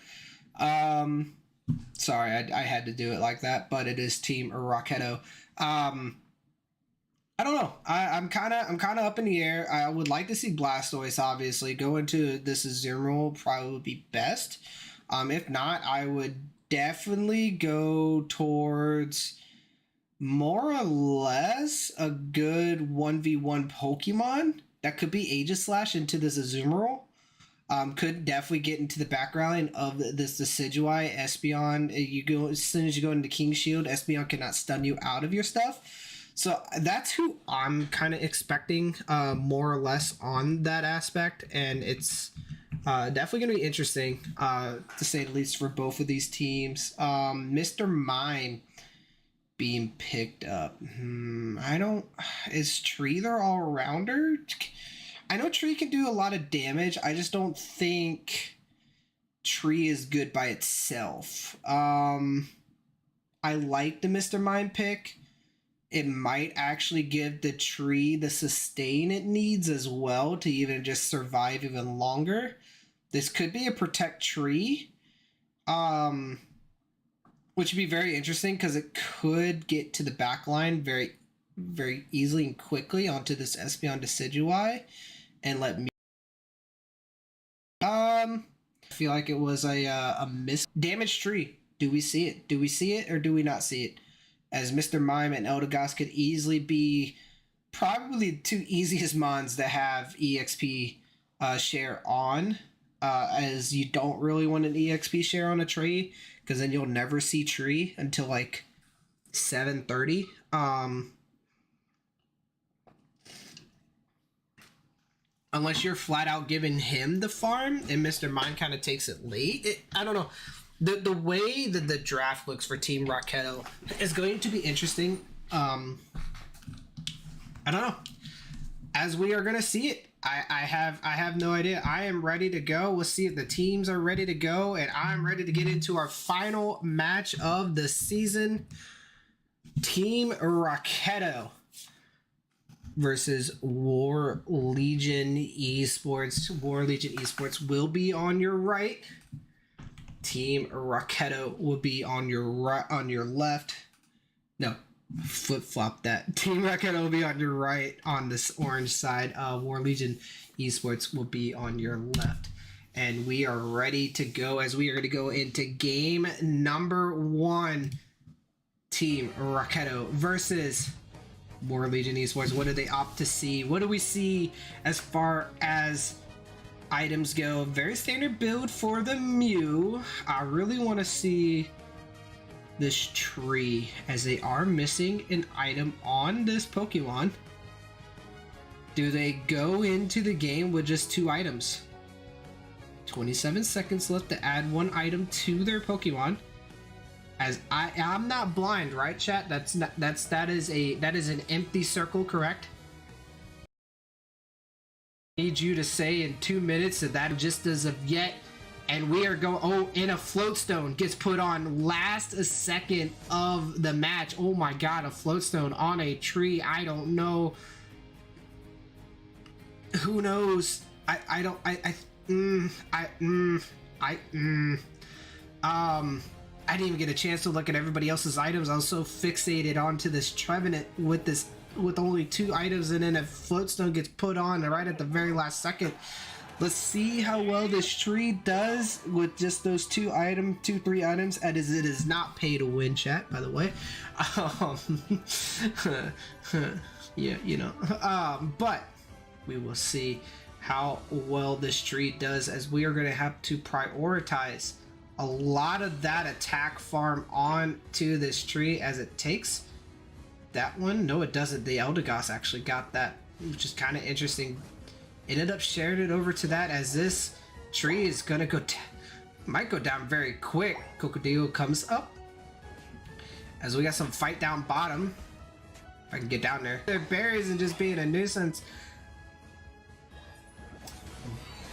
Sorry, I had to do it like that, but it is Team Raketo. I don't know. I'm kind of up in the air. I would like to see Blastoise, obviously. Go into this Azumarill probably would be best. If not, I would definitely go towards more or less a good 1v1 Pokemon. That could be Aegislash into this Azumarill. Could definitely get into the background of this Decidueye, Espeon. As soon as you go into King Shield, Espeon cannot stun you out of your stuff. So that's who I'm kind of expecting more or less on that aspect. And it's Definitely gonna be interesting, to say the least, for both of these teams. Mr. Mime being picked up. Is Tree their all-rounder? I know Tree can do a lot of damage. I just don't think Tree is good by itself. I like the Mr. Mime pick. It might actually give the Tree the sustain it needs as well to even just survive even longer. This could be a protect Tree, which would be very interesting because it could get to the back line very, very easily and quickly onto this Espeon Decidueye and let me. I feel like it was a miss. Damaged Tree. Do we see it? Do we see it or do we not see it? As Mr. Mime and Eldegoss could easily be probably the two easiest mons to have EXP share on, as you don't really want an EXP share on a Tree, because then you'll never see Tree until like 7:30. Unless you're flat out giving him the farm and Mr. Mime kind of takes it late. I don't know. The way that the draft looks for Team Rocketo is going to be interesting. I don't know. As we are going to see it. I have no idea. I am ready to go. We'll see if the teams are ready to go, and I'm ready to get into our final match of the season. Team Rocketo versus War Legion Esports. War Legion Esports will be on your right. Team Rocketo will be on your right, on your left. No, flip-flop that. Team Rocketo will be on your right on this orange side. War Legion Esports will be on your left. And we are ready to go as we are going to go into game number 1. Team Rocketo versus War Legion Esports. What do they opt to see? What do we see as far as items go? Very standard build for the Mew. I really want to see this Tree, as they are missing an item on this Pokemon. Do they go into the game with just 2 items? 27 seconds left to add 1 item to their Pokemon. As I'm not blind, right, chat? That is an empty circle, correct? Need you to say in 2 minutes that just as of yet, and we are going. Oh, and a floatstone gets put on last second of the match. Oh my god, a floatstone on a Tree. I don't know. Who knows? I didn't even get a chance to look at everybody else's items. I was so fixated onto this Trevenant with only 2 items, and then a floatstone gets put on right at the very last second. Let's see how well this Tree does with just those 3 items. And it is not pay to win, chat, by the way. Yeah, you know. But we will see how well this Tree does, as we are going to have to prioritize a lot of that attack farm on to this Tree, as it takes that one. No, it doesn't. The Eldegoss actually got that, which is kind of interesting. Ended up sharing it over to that, as this Tree is gonna might go down very quick. Crocodile comes up, as we got some fight down bottom. If I can get down there. Their berries and just being a nuisance.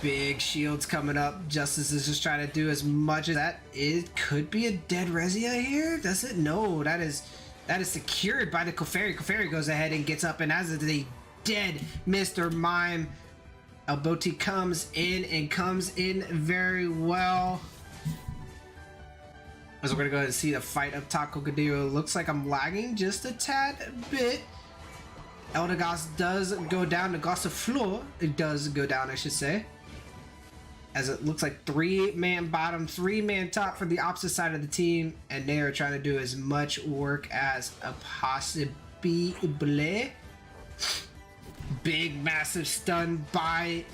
Big shields coming up. Justice is just trying to do as much as that. It could be a dead Rezia here. Does it? No, that is secured by the Clefairy. Clefairy goes ahead and gets up, and as the dead Mr. Mime, Alboti comes in very well. As we're gonna go ahead and see the fight up top. Crocodile, looks like I'm lagging just a tad bit. Eldegoss does go down. Gossifleur, it does go down, I should say. As it looks like 3-man bottom, 3-man top for the opposite side of the team, and they are trying to do as much work as a possible. Big massive stun by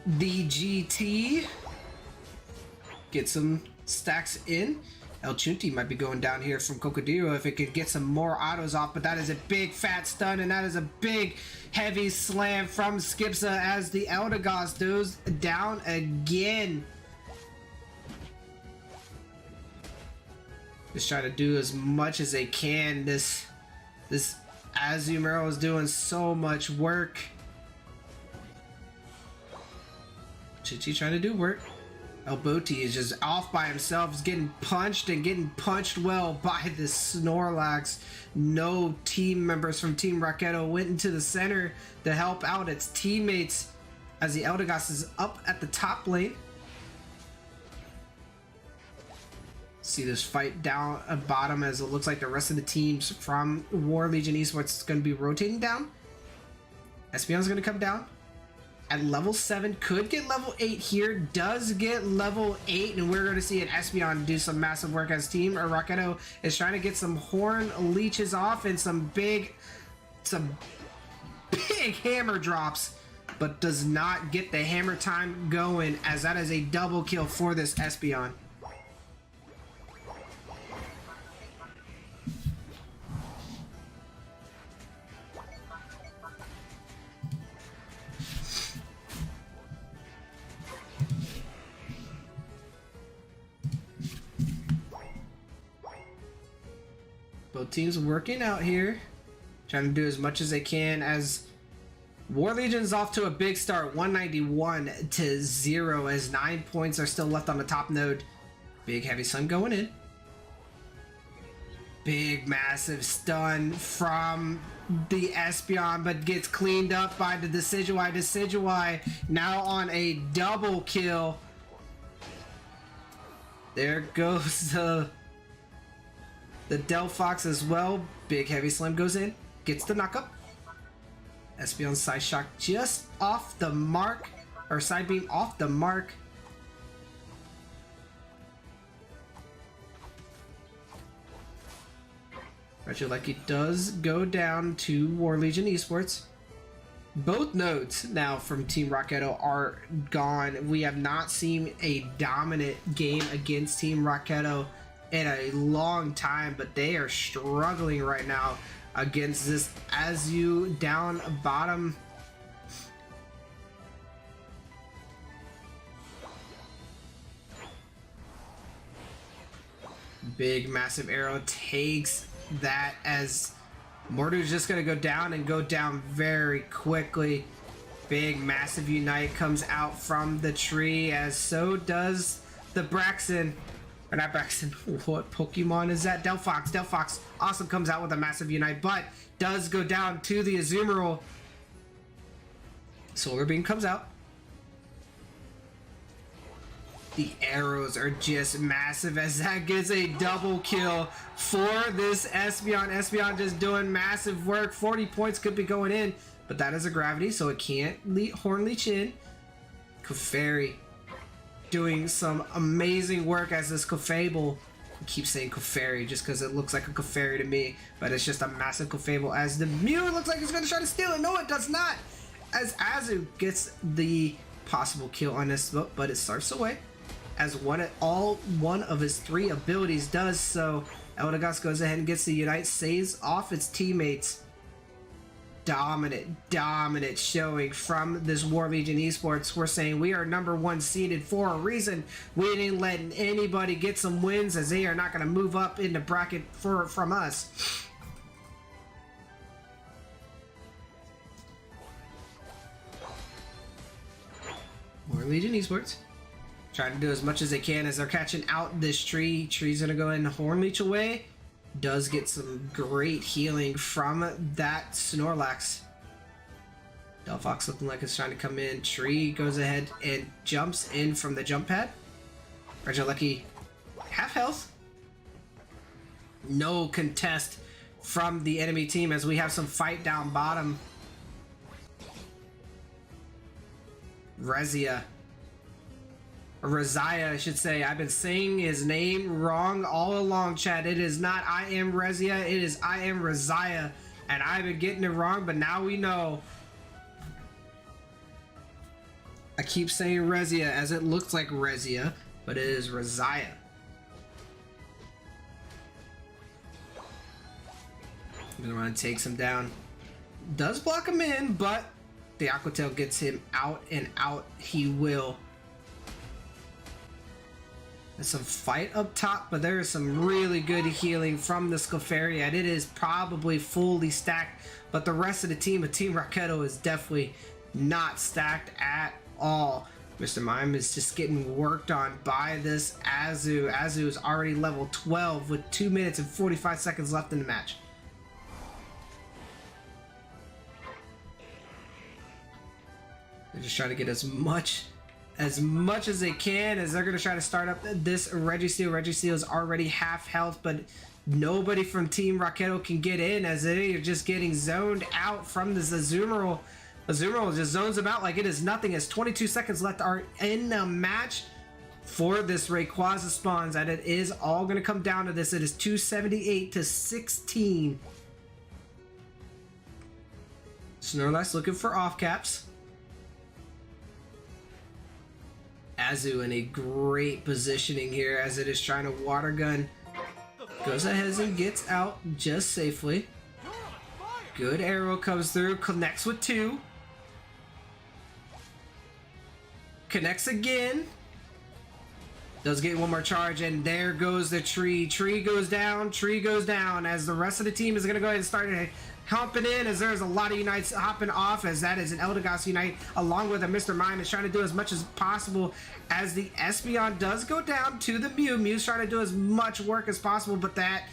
the GT. Get some stacks in. El Chunti might be going down here from Cocodero if it could get some more autos off, but that is a big fat stun, and that is a big heavy slam from Skipsa as the Eldegoss goes down again. Just trying to do as much as they can. This Azumarill is doing so much work. Chichi trying to do work. El Boti is just off by himself. He's getting punched and getting punched well by the Snorlax. No team members from Team Rocketo went into the center to help out its teammates as the Eldegoss is up at the top lane. See this fight down at bottom as it looks like the rest of the teams from War Legion Esports is going to be rotating down. Espeon's going to come down at level 7, could get level 8 here, does get level 8, and we're going to see an Espeon do some massive work as Team Rocketo is trying to get some horn leeches off and some big hammer drops, but does not get the hammer time going as that is a double kill for this Espeon. Both teams working out here, trying to do as much as they can as War Legion's off to a big start, 191-0 as 9 points are still left on the top node. Big heavy sun going in. Big massive stun from the Espeon, but gets cleaned up by the Decidueye. Decidueye now on a double kill. There goes the Delphox as well. Big heavy slam goes in, gets the knockup. Espeon's side shock just off the mark, or side beam off the mark. Lucky does go down to War Legion Esports. Both nodes now from Team Rocketo are gone. We have not seen a dominant game against Team Rocketo in a long time, but they are struggling right now against this Azu down bottom. Big massive arrow takes that as Mordu's just gonna go down and go down very quickly. Big massive unite comes out from the tree, as so does the Braxton. Or not Braxton, what Pokemon is that? Delphox. Delphox also comes out with a massive unite, but does go down to the Azumarill. Solar Beam comes out. The arrows are just massive as that gets a double kill for this Espeon. Espeon just doing massive work. 40 points could be going in, but that is a gravity, so it can't horn leech in. Clefairy doing some amazing work as this Clefable. I keep saying Clefairy just because it looks like a Clefairy to me, but it's just a massive Clefable as the Mew looks like it's going to try to steal it. No, it does not, as Azu gets the possible kill on this, but it surfs away as one of his 3 abilities does so. Eldegoss goes ahead and gets the Unite, saves off its teammates. Dominant showing from this War Legion Esports. We're saying we are #1 seeded for a reason. We didn't let anybody get some wins, as they are not going to move up in the bracket from us. War Legion Esports trying to do as much as they can as they're catching out this tree. Tree's going to go ahead and horn leech away. Does get some great healing from that Snorlax. Delphox looking like it's trying to come in. Tree goes ahead and jumps in from the jump pad. Lucky half health. No contest from the enemy team as we have some fight down bottom. Rezia. Rezia, I should say. I've been saying his name wrong all along, chat. It is not I am Rezia, it is I am Rezia. And I've been getting it wrong, but now we know. I keep saying Rezia as it looks like Rezia, but it is Rezia. Middleman takes him down. Does block him in, but the Aquatail gets him out, and out he will. There's some fight up top, but there is some really good healing from the Sclefairy, and it is probably fully stacked, but the rest of the team of Team Rocketo is definitely not stacked at all. Mr. Mime is just getting worked on by this Azu. Azu is already level 12 with 2 minutes and 45 seconds left in the match. They're just trying to get as much as they can, as they're going to try to start up this Registeel. Registeel is already half health, but nobody from Team Rocketo can get in, as they are just getting zoned out from this Azumarill. Azumarill just zones them out like it is nothing, as 22 seconds left are in the match for this Rayquaza spawns, and it is all going to come down to this. It is 278 to 16. Snorlax looking for off caps. Azu in a great positioning here, as it is trying to water gun. Goes ahead and gets out just safely. Good arrow comes through, connects with 2. Connects again. Does get one more charge, and there goes the tree. Tree goes down, as the rest of the team is going to go ahead and start humping in, as there's a lot of Unites hopping off, as that is an Eldegoss Unite along with a Mr. Mime is trying to do as much as possible, as the Espeon does go down to the Mew. Mew's trying to do as much work as possible, but that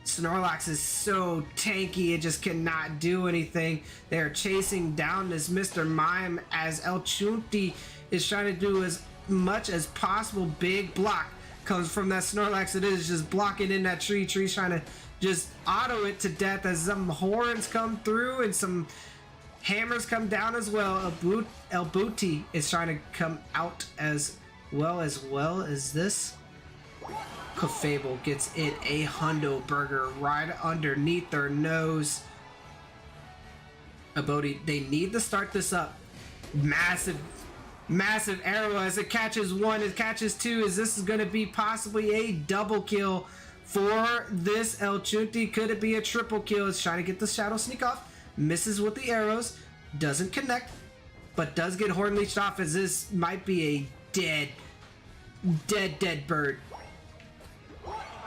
Snorlax is so tanky, it just cannot do anything. They're chasing down this Mr. Mime, as El Chunti is trying to do as much as possible. Big block comes from that Snorlax. It is just blocking in that tree. Tree's trying to just auto it to death, as some horns come through and some hammers come down as well. El Booty is trying to come out as well as this. Clefable gets in a hundo burger right underneath their nose. Abodi, they need to start this up. Massive arrow, as it catches 1, it catches 2, as this is going to be possibly a double kill for this El Chunti. Could it be a triple kill? It's trying to get the Shadow Sneak off. Misses with the arrows. Doesn't connect, but does get Horn Leeched off, as this might be a dead bird.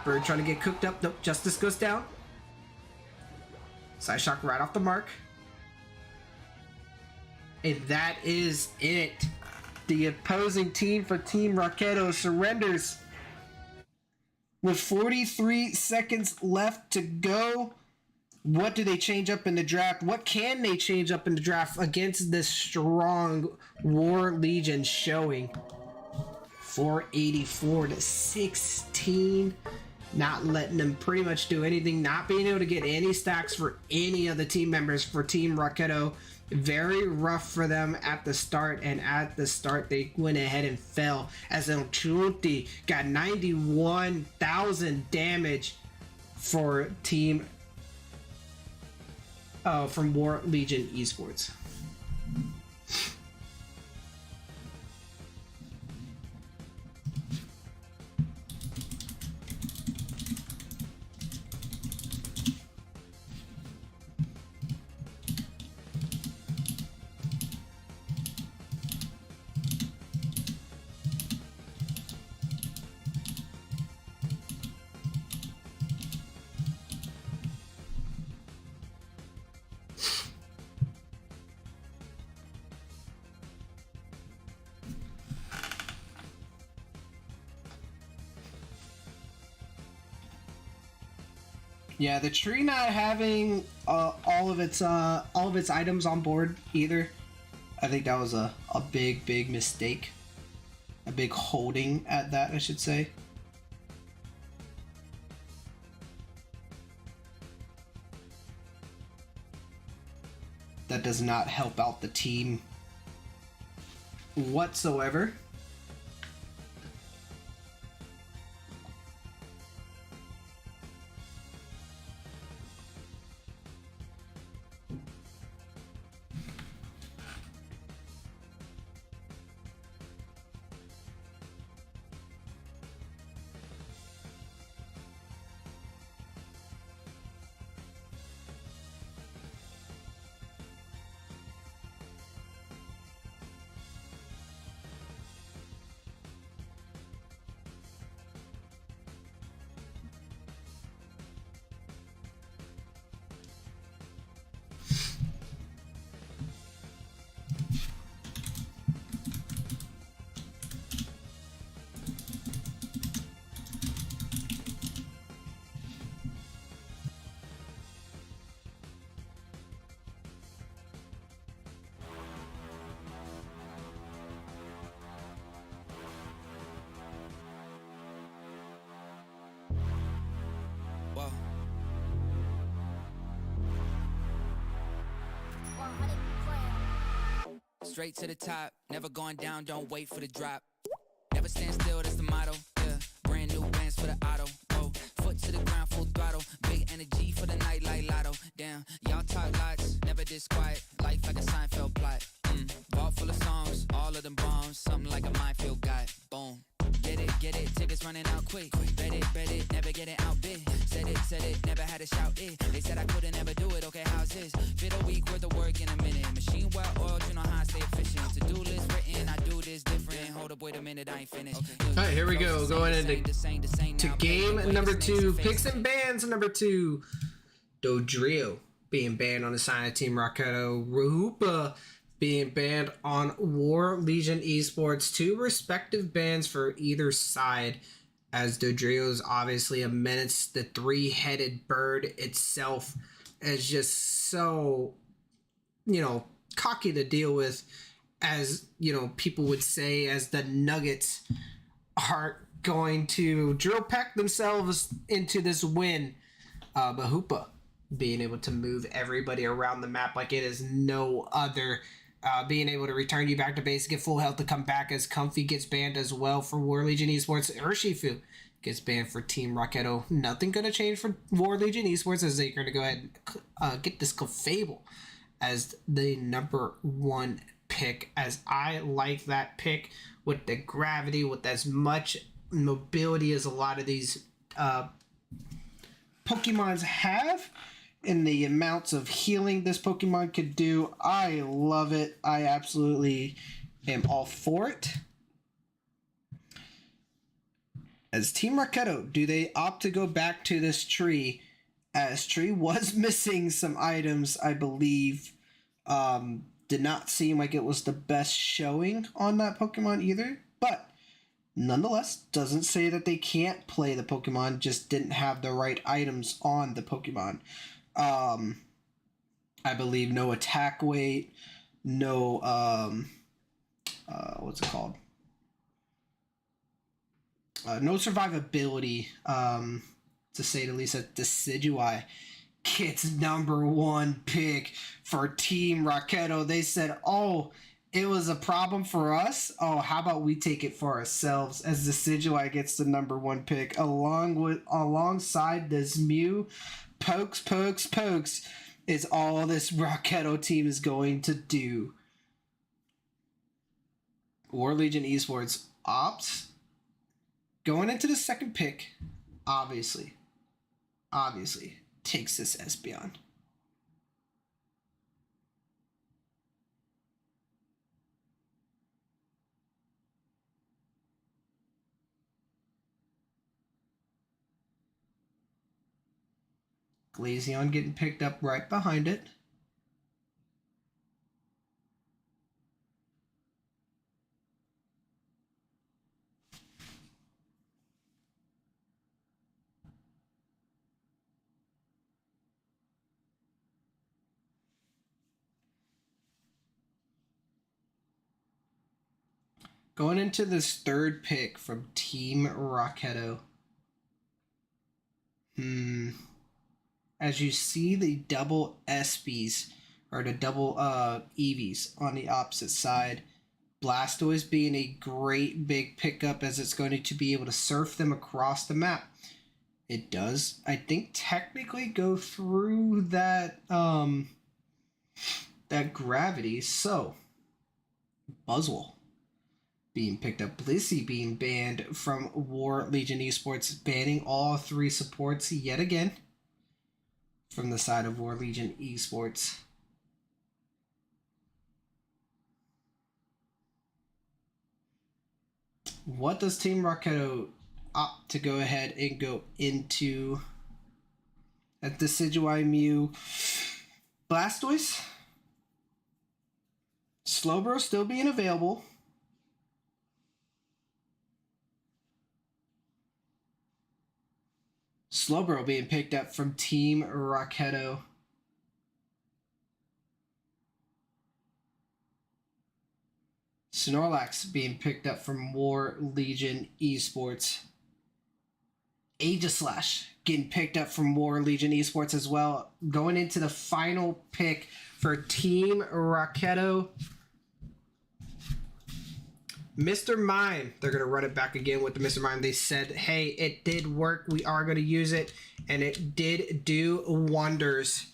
Bird trying to get cooked up. Nope, Justice goes down. Side Shock right off the mark. And that is it. The opposing team for Team Rocketo surrenders with 43 seconds left to go. What do they change up in the draft? What can they change up in the draft against this strong War Legion showing? 484 to 16. Not letting them pretty much do anything. Not being able to get any stacks for any of the team members for Team Rocketo. Very rough for them at the start, and at the start they went ahead and fell, as El Chunti got 91,000 damage for team from War Legion Esports. Yeah, the tree not having all of its items on board either. I think that was a big mistake. A big holding at that, I should say. That does not help out the team whatsoever. Straight to the top, never going down, don't wait for the drop. Never stand still, that's the motto. Yeah, brand new bands for the auto. Whoa, foot to the ground, full throttle. Big energy for the night like lotto. Damn, y'all talk lots, never disquiet. Life like a Seinfeld plot. Vault full of songs, all of them bombs. Something like a minefield guy. Boom. Get it, tickets running out quick. Bet it, never getting outbid. Said it, never had to shout it. They said I couldn't ever do it, okay, how's this? Fit a week worth of work in a minute. Machine well oiled, you know how I stay efficient. To-do list written, I do this different. Hold up, wait a minute, I ain't finished. All right, here we go. Going into game number 2. Picks and bans number 2. Dodrio being banned on the side of Team Rocketo. Ruhupa being banned on War Legion Esports. 2 respective bans for either side, as Dodrio is obviously a menace. The 3-headed bird itself is just so, cocky to deal with, as, people would say, as the Nuggets are going to drill pack themselves into this win. But Hoopa being able to move everybody around the map like it is no other. Being able to return you back to base, get full health to come back, as Comfy gets banned as well for War Legion Esports. Urshifu gets banned for Team Rocketo. Nothing going to change for War Legion Esports, as they're going to go ahead and get this Fable as the number 1 pick, as I like that pick with the gravity, with as much mobility as a lot of these Pokemons have, and the amounts of healing this Pokemon could do. I love it. I absolutely am all for it. As Team Rocketo, do they opt to go back to this tree? As tree was missing some items, I believe. Did not seem like it was the best showing on that Pokemon either. But nonetheless, doesn't say that they can't play the Pokemon, just didn't have the right items on the Pokemon. I believe no attack weight, no, what's it called? No survivability, to say the least. That Decidueye gets number 1 pick for Team Rocketo. They said, oh, it was a problem for us. Oh, how about we take it for ourselves, as Decidueye gets the number 1 pick alongside this Mew. Pokes is all this Rocketo team is going to do. War Legion Esports opts going into the second pick, obviously takes this Espeon. Glaceon getting picked up right behind it. Going into this third pick from Team Rocketo. As you see the double Espies, or the double Eevees on the opposite side. Blastoise being a great big pickup, as it's going to be able to surf them across the map. It does, I think, technically go through that that gravity. So Buzzwole being picked up. Blissey being banned from War Legion Esports, banning all 3 supports yet again from the side of War Legion Esports. What does Team Rocketo opt to go ahead and go into? At the Decidueye, Mew, Blastoise, Slowbro still being available. Slowbro being picked up from Team Rocketo. Snorlax being picked up from War Legion Esports. Aegislash getting picked up from War Legion Esports as well. Going into the final pick for Team Rocketo. Mr. Mime, they're going to run it back again with the Mr. Mime. They said, hey, it did work. We are going to use it. And it did do wonders.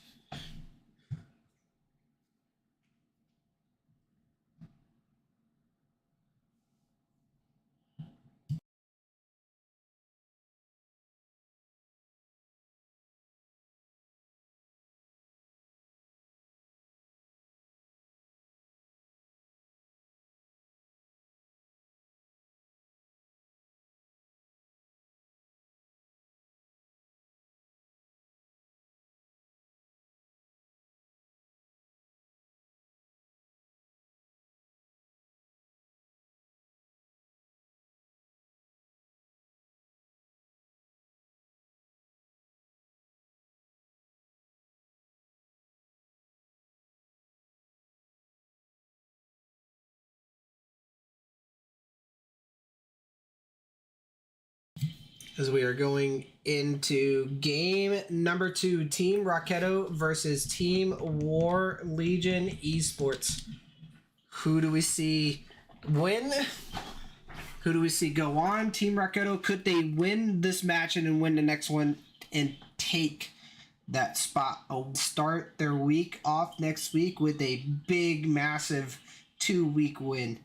As we are going into game number 2, Team Rocketo versus Team War Legion Esports. Who do we see win? Who do we see go on? Team Rocketo, could they win this match and then win the next one and take that spot? Start their week off next week with a big, massive 2-week win.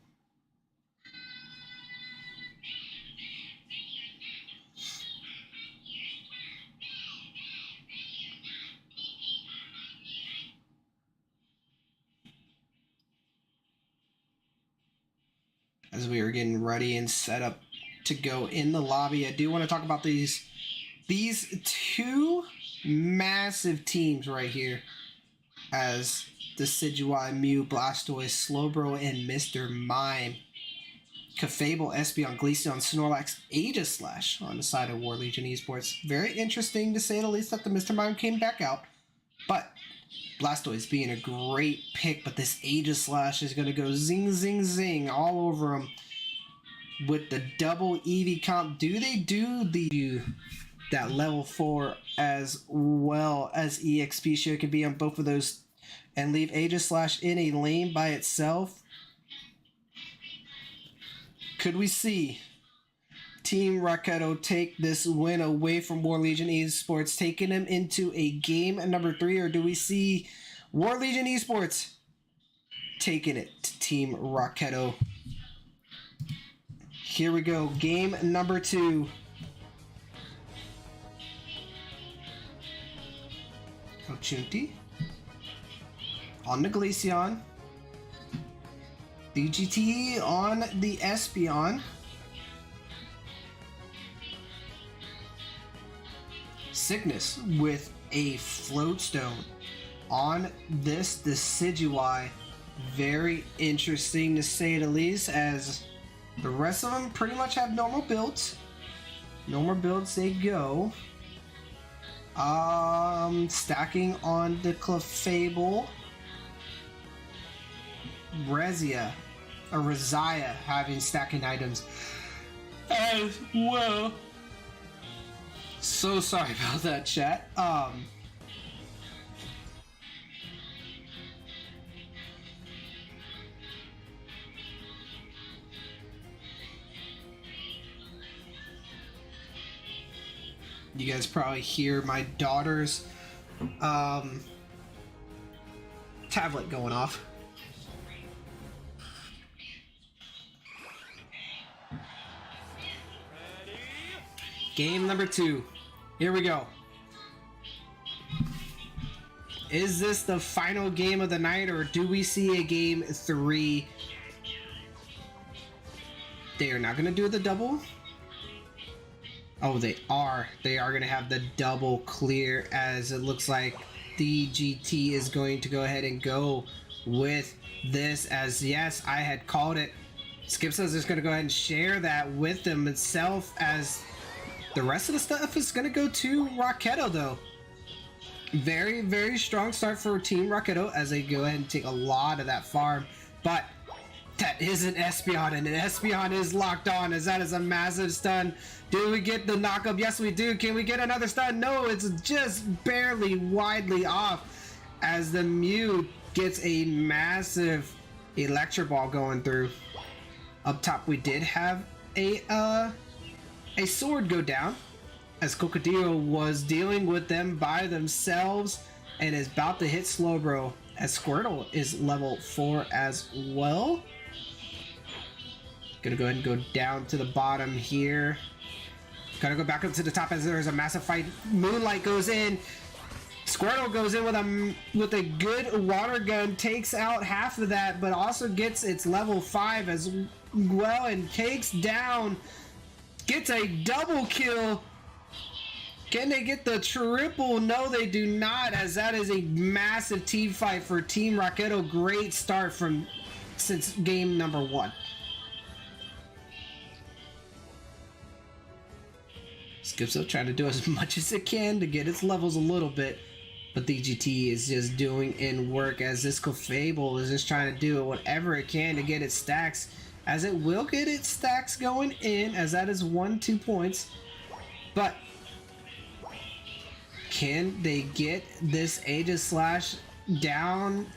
As we are getting ready and set up to go in the lobby, I do want to talk about these 2 massive teams right here, as the Decidueye, Mew, Blastoise, Slowbro, and Mr. Mime, Cafable, Espeon, Glaceon, Snorlax, Aegislash on the side of War Legion Esports. Very interesting to say the least that the Mr. Mime came back out, but Blastoise being a great pick, but this Aegislash is going to go zing, zing, zing all over him with the double EV comp. Do they do that level 4 as well as EXP share can be on both of those and leave Aegislash in a lane by itself? Could we see Team Rocketo take this win away from War Legion Esports, taking them into a game number 3, or do we see War Legion Esports taking it to Team Rocketo? Here we go, game number 2. Ochunti on the Glaceon, DGT on the Espeon, Sickness with a Float Stone on this Decidueye. Very interesting to say the least, as the rest of them pretty much have normal builds. Normal builds they go. Stacking on the Clefable. Rezia having stacking items as well. So sorry about that, chat. You guys probably hear my daughter's tablet going off. Game number 2. Here we go. Is this the final game of the night, or do we see a game 3? They are not going to do the double. Oh, they are. They are going to have the double clear, as it looks like the GT is going to go ahead and go with this, as yes, I had called it. Skip says it's going to go ahead and share that with them itself, as the rest of the stuff is going to go to Rocketo, though. Very, very strong start for Team Rocketo as they go ahead and take a lot of that farm. But that is an Espeon, and an Espeon is locked on, as that is a massive stun. Do we get the knockup? Yes, we do. Can we get another stun? No, it's just barely widely off, as the Mew gets a massive Electro Ball going through. Up top, we did have a sword go down as Crocodile was dealing with them by themselves and is about to hit Slowbro as Squirtle is level 4 as well. Gonna go ahead and go down to the bottom here. Gotta go back up to the top as there's a massive fight. Moonlight goes in. Squirtle goes in with a good water gun, takes out half of that, but also gets its level 5 as well and takes down, gets a double kill. Can they get the triple? No, they do not, as that is a massive team fight for Team Rocketo. Great start since game number 1. Skips up trying to do as much as it can to get its levels a little bit, but the GT is just doing in work as this Clefable is just trying to do whatever it can to get its stacks, as it will get its stacks going in, as that is 1-2 points. But can they get this Aegislash down?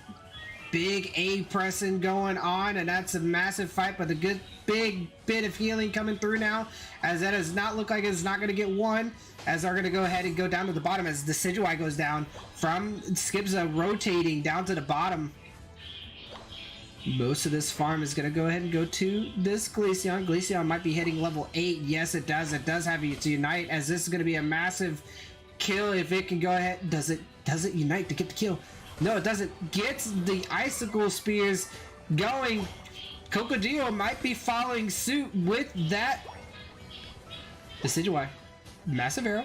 Big A pressing going on, and that's a massive fight, but a good big bit of healing coming through now, as that does not look like it's not going to get one, as they're going to go ahead and go down to the bottom as the Decidueye goes down from Skipza, rotating down to the bottom. Most of this farm is going to go ahead and go to this Glaceon. Glaceon might be hitting level 8. Yes, it does. It does have it to unite, as this is going to be a massive kill if it can go ahead. Does it unite to get the kill? No, it doesn't. Gets the Icicle Spears going. Crocodile might be following suit with that. Decidueye, massive arrow.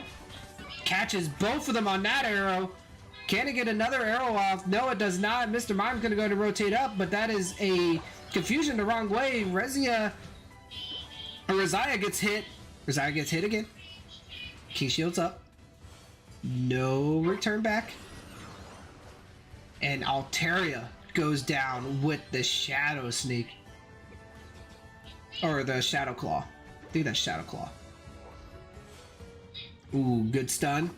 Catches both of them on that arrow. Can it get another arrow off? No, it does not. Mr. Mime's going to go to rotate up, but that is a confusion the wrong way. Rezia gets hit. Rezia gets hit again. Key shields up. No return back. And Altaria goes down with the Shadow Sneak. Or the Shadow Claw. I think that's Shadow Claw. Ooh, good stun.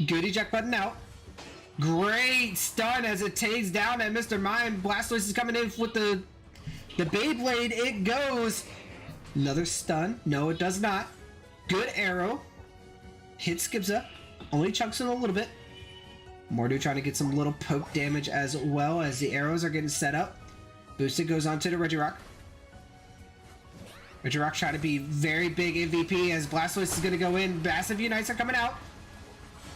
Good eject button out. Great stun as it takes down at Mr. Mime. Blastoise is coming in with the Beyblade. It goes. Another stun. No, it does not. Good arrow. Hit skips up. Only chunks in a little bit. Mordu trying to get some little poke damage as well as the arrows are getting set up. Boosted goes on to the Regirock. Regirock trying to be very big MVP as Blastoise is going to go in. Massive Unites are coming out.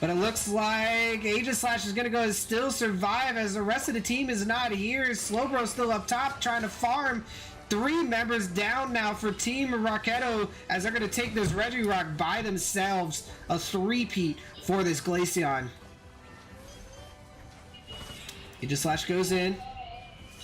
But it looks like Aegislash is going to go and still survive as the rest of the team is not here. Slowbro still up top trying to farm. 3 members down now for Team Rocketo as they're going to take this Regirock by themselves. A 3-peat for this Glaceon. Aegislash goes in,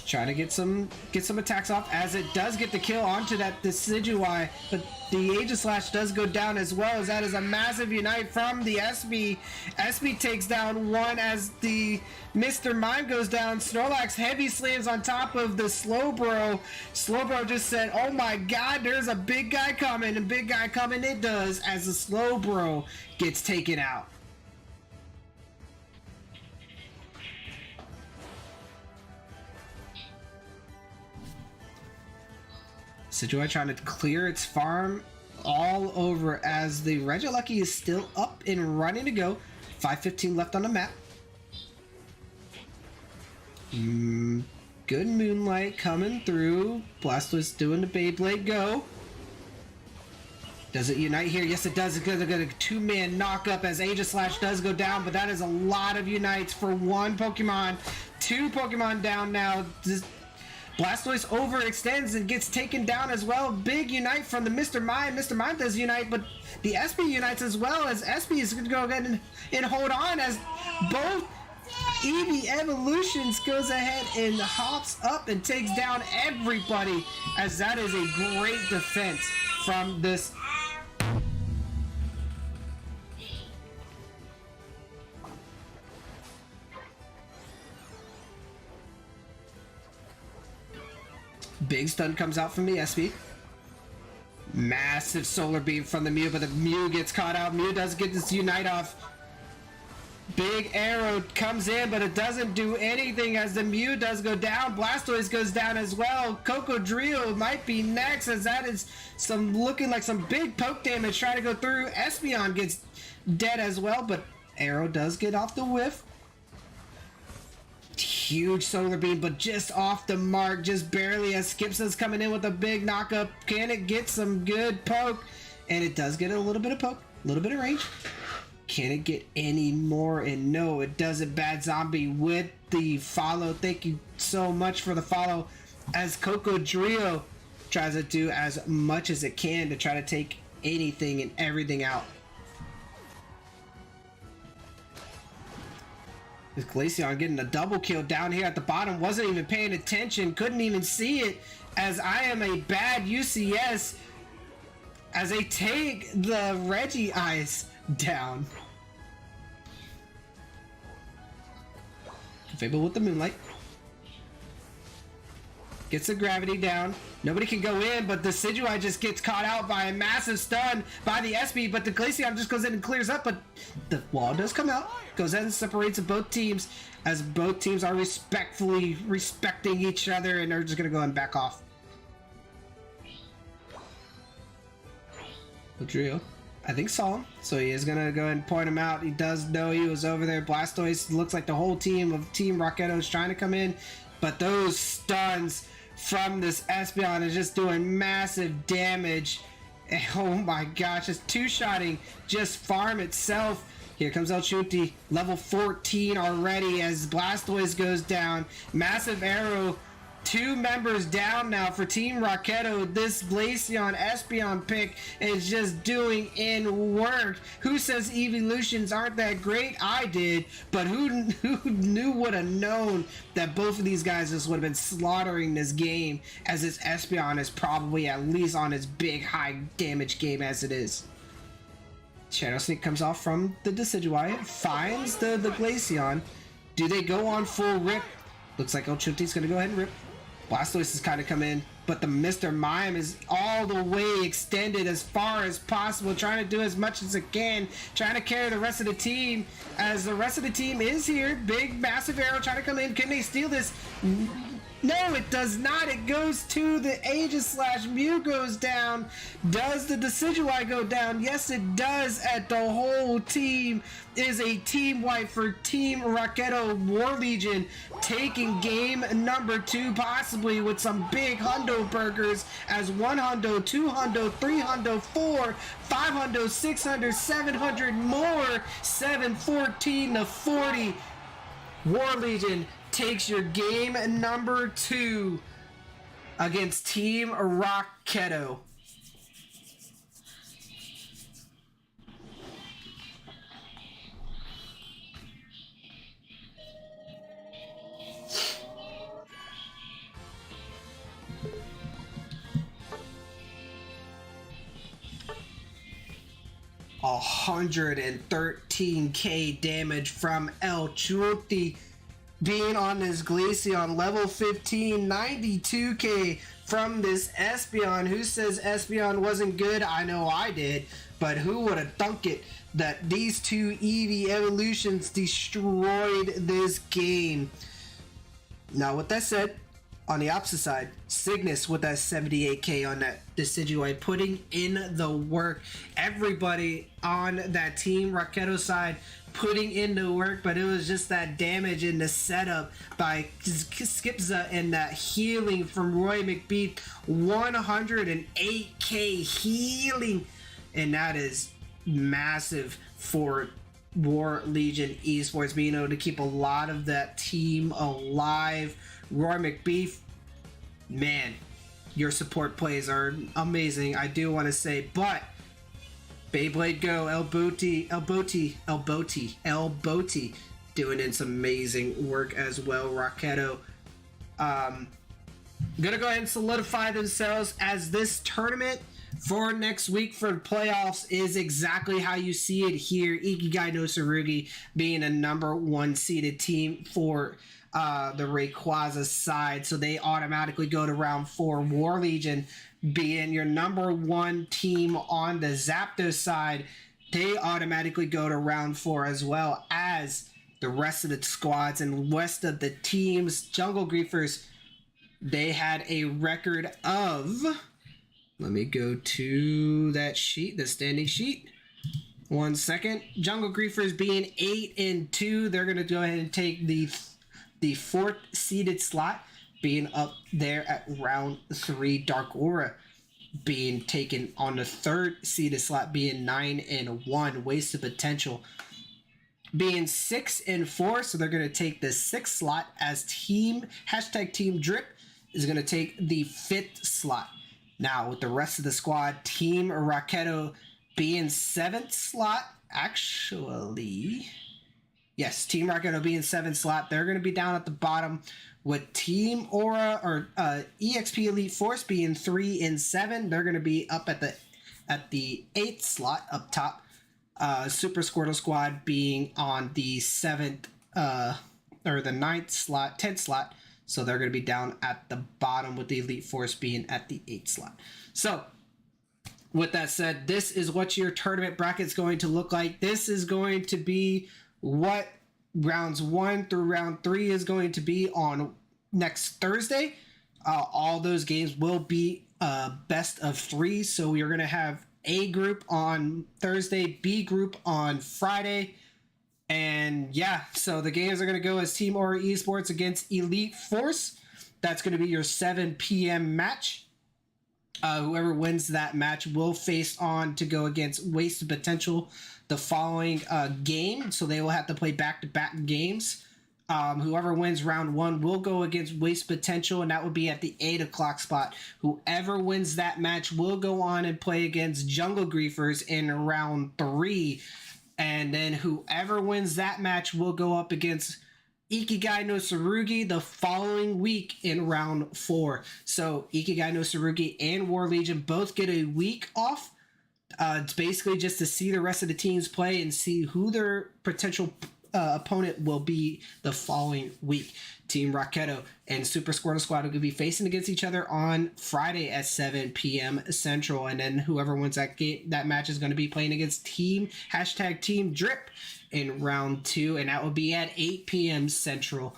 trying to get some attacks off as it does get the kill onto that Decidueye, but the Aegislash does go down as well, as that is a massive unite from the SB. SB takes down one as the Mr. Mime goes down. Snorlax heavy slams on top of the Slowbro. Slowbro just said, oh my god, there's a big guy coming, and big guy coming it does as the Slowbro gets taken out. Decidueye trying to clear its farm all over as the Regilucky is still up and running to go. 5:15 left on the map. Good Moonlight coming through. Blastoise doing the Beyblade go. Does it unite here? Yes, it does. It's going to get a 2-man knock up as Aegislash does go down, but that is a lot of unites for one Pokemon. 2 Pokemon down now. Blastoise overextends and gets taken down as well. Big unite from the Mr. Mime. Mr. Mime does unite, but the SB unites as well, as SB is going to go ahead and hold on as both Eevee Evolutions goes ahead and hops up and takes down everybody, as that is a great defense from this. Big stun comes out from the SB. Massive solar beam from the Mew, but the Mew gets caught out. Mew does get this unite off. Big arrow comes in, but it doesn't do anything as the Mew does go down. Blastoise goes down as well. Cocodrillo might be next, as that is some looking like some big poke damage trying to go through. Espeon gets dead as well, but arrow does get off the whiff. Huge solar beam, but just off the mark, just barely, as Skipsa's coming in with a big knockup. Can it get some good poke? And it does get a little bit of poke, a little bit of range. Can it get any more? And no, it doesn't. Bad Zombie with the follow. Thank you so much for the follow, as Cocodrillo tries to do as much as it can to try to take anything and everything out. This Glaceon getting a double kill down here at the bottom. Wasn't even paying attention. Couldn't even see it, as I am a bad UCS, as they take the Reggie Ice down. Fable with the Moonlight. Gets the gravity down. Nobody can go in, but the Decidueye just gets caught out by a massive stun by the SP, but the Glaceon just goes in and clears up, but the wall does come out. Goes in and separates both teams, as both teams are respectfully respecting each other, and they're just going to go and back off. Rodrigo, I think, saw him, so he is going to go ahead and point him out. He does know he was over there. Blastoise looks like the whole team of Team Rocketo is trying to come in, but those stuns from this Espeon is just doing massive damage. Oh my gosh, just two-shotting just farm itself. Here comes El Chunti, level 14 already, as Blastoise goes down. Massive arrow. 2 members down now for Team Rocketo. This Glaceon Espeon pick is just doing in work. Who says evolutions aren't that great? I did, but who would have known that both of these guys just would have been slaughtering this game, as this Espeon is probably at least on its big high damage game as it is. Shadow Sneak comes off from the Decidueye, finds the Glaceon. Do they go on full rip? Looks like El Chunti's gonna go ahead and rip. Blastoise has kind of come in, but the Mr. Mime is all the way extended as far as possible, trying to do as much as it can, trying to carry the rest of the team, as the rest of the team is here. Big, massive arrow trying to come in. Can they steal this? No, it does not. It goes to the Aegislash. Mew goes down. Does the Decidueye go down? Yes, it does. At the whole team is a team wipe for Team Rocketo. War Legion taking game number 2, possibly with some big hundo burgers, as 1 hundo, 2 hundo, 3 hundo, 4, 5 hundo, 600, 700 more. 714 to 40. War Legion takes your game number 2 against Team Rocketo. $113k damage from El Chunti. Being on this Glaceon, level 15, 92k from this Espeon. Who says Espeon wasn't good? I know I did, but who would have thunk it that these 2 Eevee evolutions destroyed this game? Now, with that said, on the opposite side, Cygnus with that 78k on that Decidueye, putting in the work. Everybody on that Team Rocketo side putting in the work, but it was just that damage in the setup by Skipza and that healing from Roy McBeath. 108k healing, and that is massive for War Legion Esports, being able to keep a lot of that team alive. Roy McBeath, man, your support plays are amazing, I do want to say, but Beyblade Go, El Boti doing in some amazing work as well. Rocketo gonna go ahead and solidify themselves as this tournament for next week for the playoffs is exactly how you see it here. Ikigai no Tsurugi being a number 1 seeded team for the Rayquaza side, so they automatically go to round 4. War Legion being your number 1 team on the Zapdos side, they automatically go to round 4 as well as the rest of the squads and rest of the teams. Jungle Griefers, they had a record of, let me go to that sheet, the standing sheet. 1 second. Jungle Griefers being 8-2, they're going to go ahead and take the 4th seeded slot, being up there at round 3. Dark Aura being taken on the 3rd seeded slot, being 9-1. Wasted Potential being 6-4, so they're going to take the 6th slot, as Team Drip is going to take the 5th slot. Now with the rest of the squad, Team Raketo being 7th slot, actually, yes, Team Raketo being 7th slot, they're going to be down at the bottom, with Team Aura or EXP Elite Force being 3-7. They're going to be up at the 8th slot up top. Super Squirtle Squad being on the 7th or the 9th slot, 10th slot. So they're going to be down at the bottom, with the Elite Force being at the 8th slot. So with that said, this is what your tournament bracket is going to look like. This is going to be what rounds 1 through round 3 is going to be on next Thursday. All those games will be best of 3. So we are going to have A group on Thursday, B group on Friday. And yeah, so the games are going to go as Team Aura Esports against Elite Force. That's going to be your 7 p.m. match. Whoever wins that match will face on to go against Wasted Potential the following game. So they will have to play back-to-back games. Whoever wins round 1 will go against Wasted Potential, and that will be at the 8 o'clock spot. Whoever wins that match will go on and play against Jungle Griefers in round 3. And then whoever wins that match will go up against Ikigai no Tsurugi the following week in round 4. So Ikigai no Tsurugi and War Legion both get a week off. It's basically just to see the rest of the teams play and see who their potential opponent will be the following week. Team Raketo and Super Squirtle Squad will be facing against each other on Friday at 7 p.m. Central, and then whoever wins that match is going to be playing against Team Drip in round 2, and that will be at 8 p.m. Central.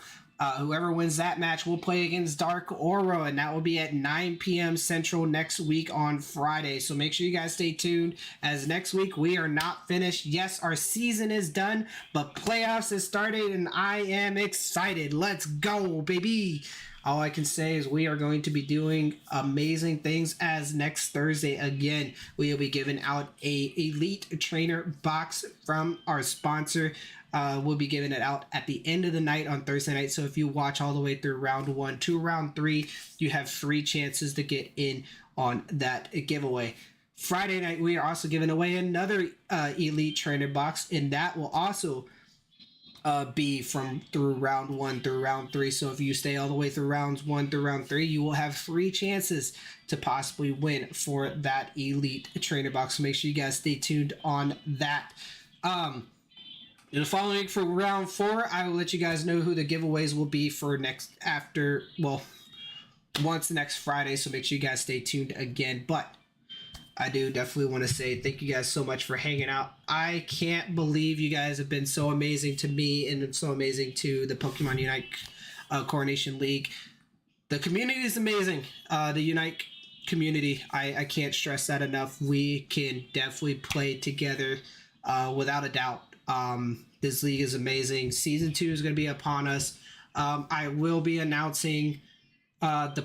Whoever wins that match will play against Dark Aura, and that will be at 9 p.m. Central next week on Friday. So make sure you guys stay tuned, as next week we are not finished. Yes, our season is done, but playoffs has started, and I am excited. Let's go, baby! All I can say is we are going to be doing amazing things, as next Thursday, again, we will be giving out a Elite Trainer box from our sponsor. We'll be giving it out at the end of the night on Thursday night. So if you watch all the way through round 1 to round 3, you have 3 chances to get in on that giveaway. Friday night, we are also giving away another Elite Trainer box, and that will also be from through round 1 through round 3. So if you stay all the way through rounds 1 through round 3, you will have 3 chances to possibly win for that Elite Trainer box. So make sure you guys stay tuned on that. The following week for round 4, I will let you guys know who the giveaways will be for once next Friday. So make sure you guys stay tuned again. But I do definitely want to say thank you guys so much for hanging out. I can't believe you guys have been so amazing to me and so amazing to the Pokemon Unite Coronation League. The community is amazing. The Unite community, I can't stress that enough. We can definitely play together without a doubt. This league is amazing. Season 2 is going to be upon us. I will be announcing the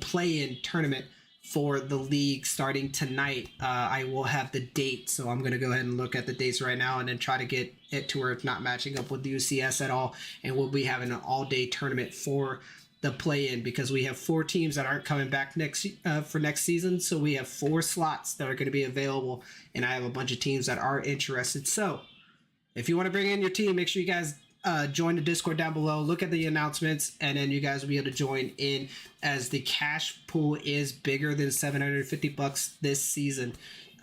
play-in tournament for the league starting tonight. I will have the date, so I'm going to go ahead and look at the dates right now and then try to get it to where it's not matching up with the UCS at all, and we'll be having an all-day tournament for the play-in, because we have 4 teams that aren't coming back for next season. So we have 4 slots that are going to be available, and I have a bunch of teams that are interested. So if you want to bring in your team, make sure you guys join the Discord down below, look at the announcements, and then you guys will be able to join in, as the cash pool is bigger than $750 this season.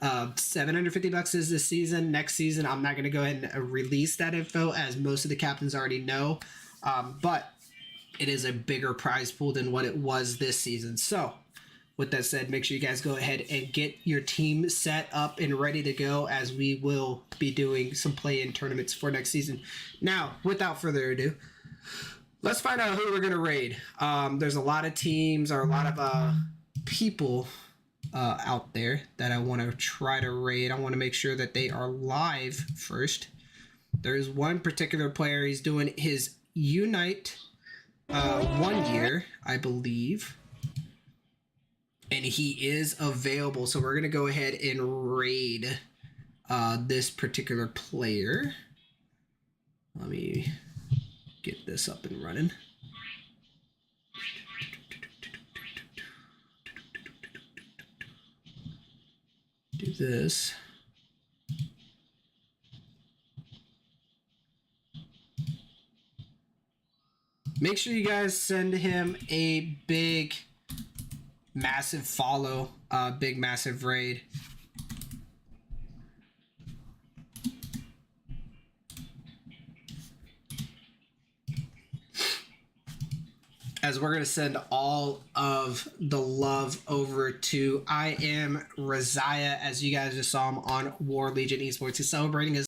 $750 is this season. Next season, I'm not going to go ahead and release that info, as most of the captains already know, but it is a bigger prize pool than what it was this season. So with that said, make sure you guys go ahead and get your team set up and ready to go, as we will be doing some play-in tournaments for next season. Now, without further ado, let's find out who we're going to raid. There's a lot of teams or a lot of people out there that I want to try to raid. I want to make sure that they are live first. There's one particular player. He's doing his Unite 1 year, I believe. And he is available. So we're going to go ahead and raid this particular player. Let me get this up and running. Do this. Make sure you guys send him a big, massive follow, big, massive raid. As we're going to send all of the love over to I Am Razia, as you guys just saw him on War Legion Esports. He's celebrating his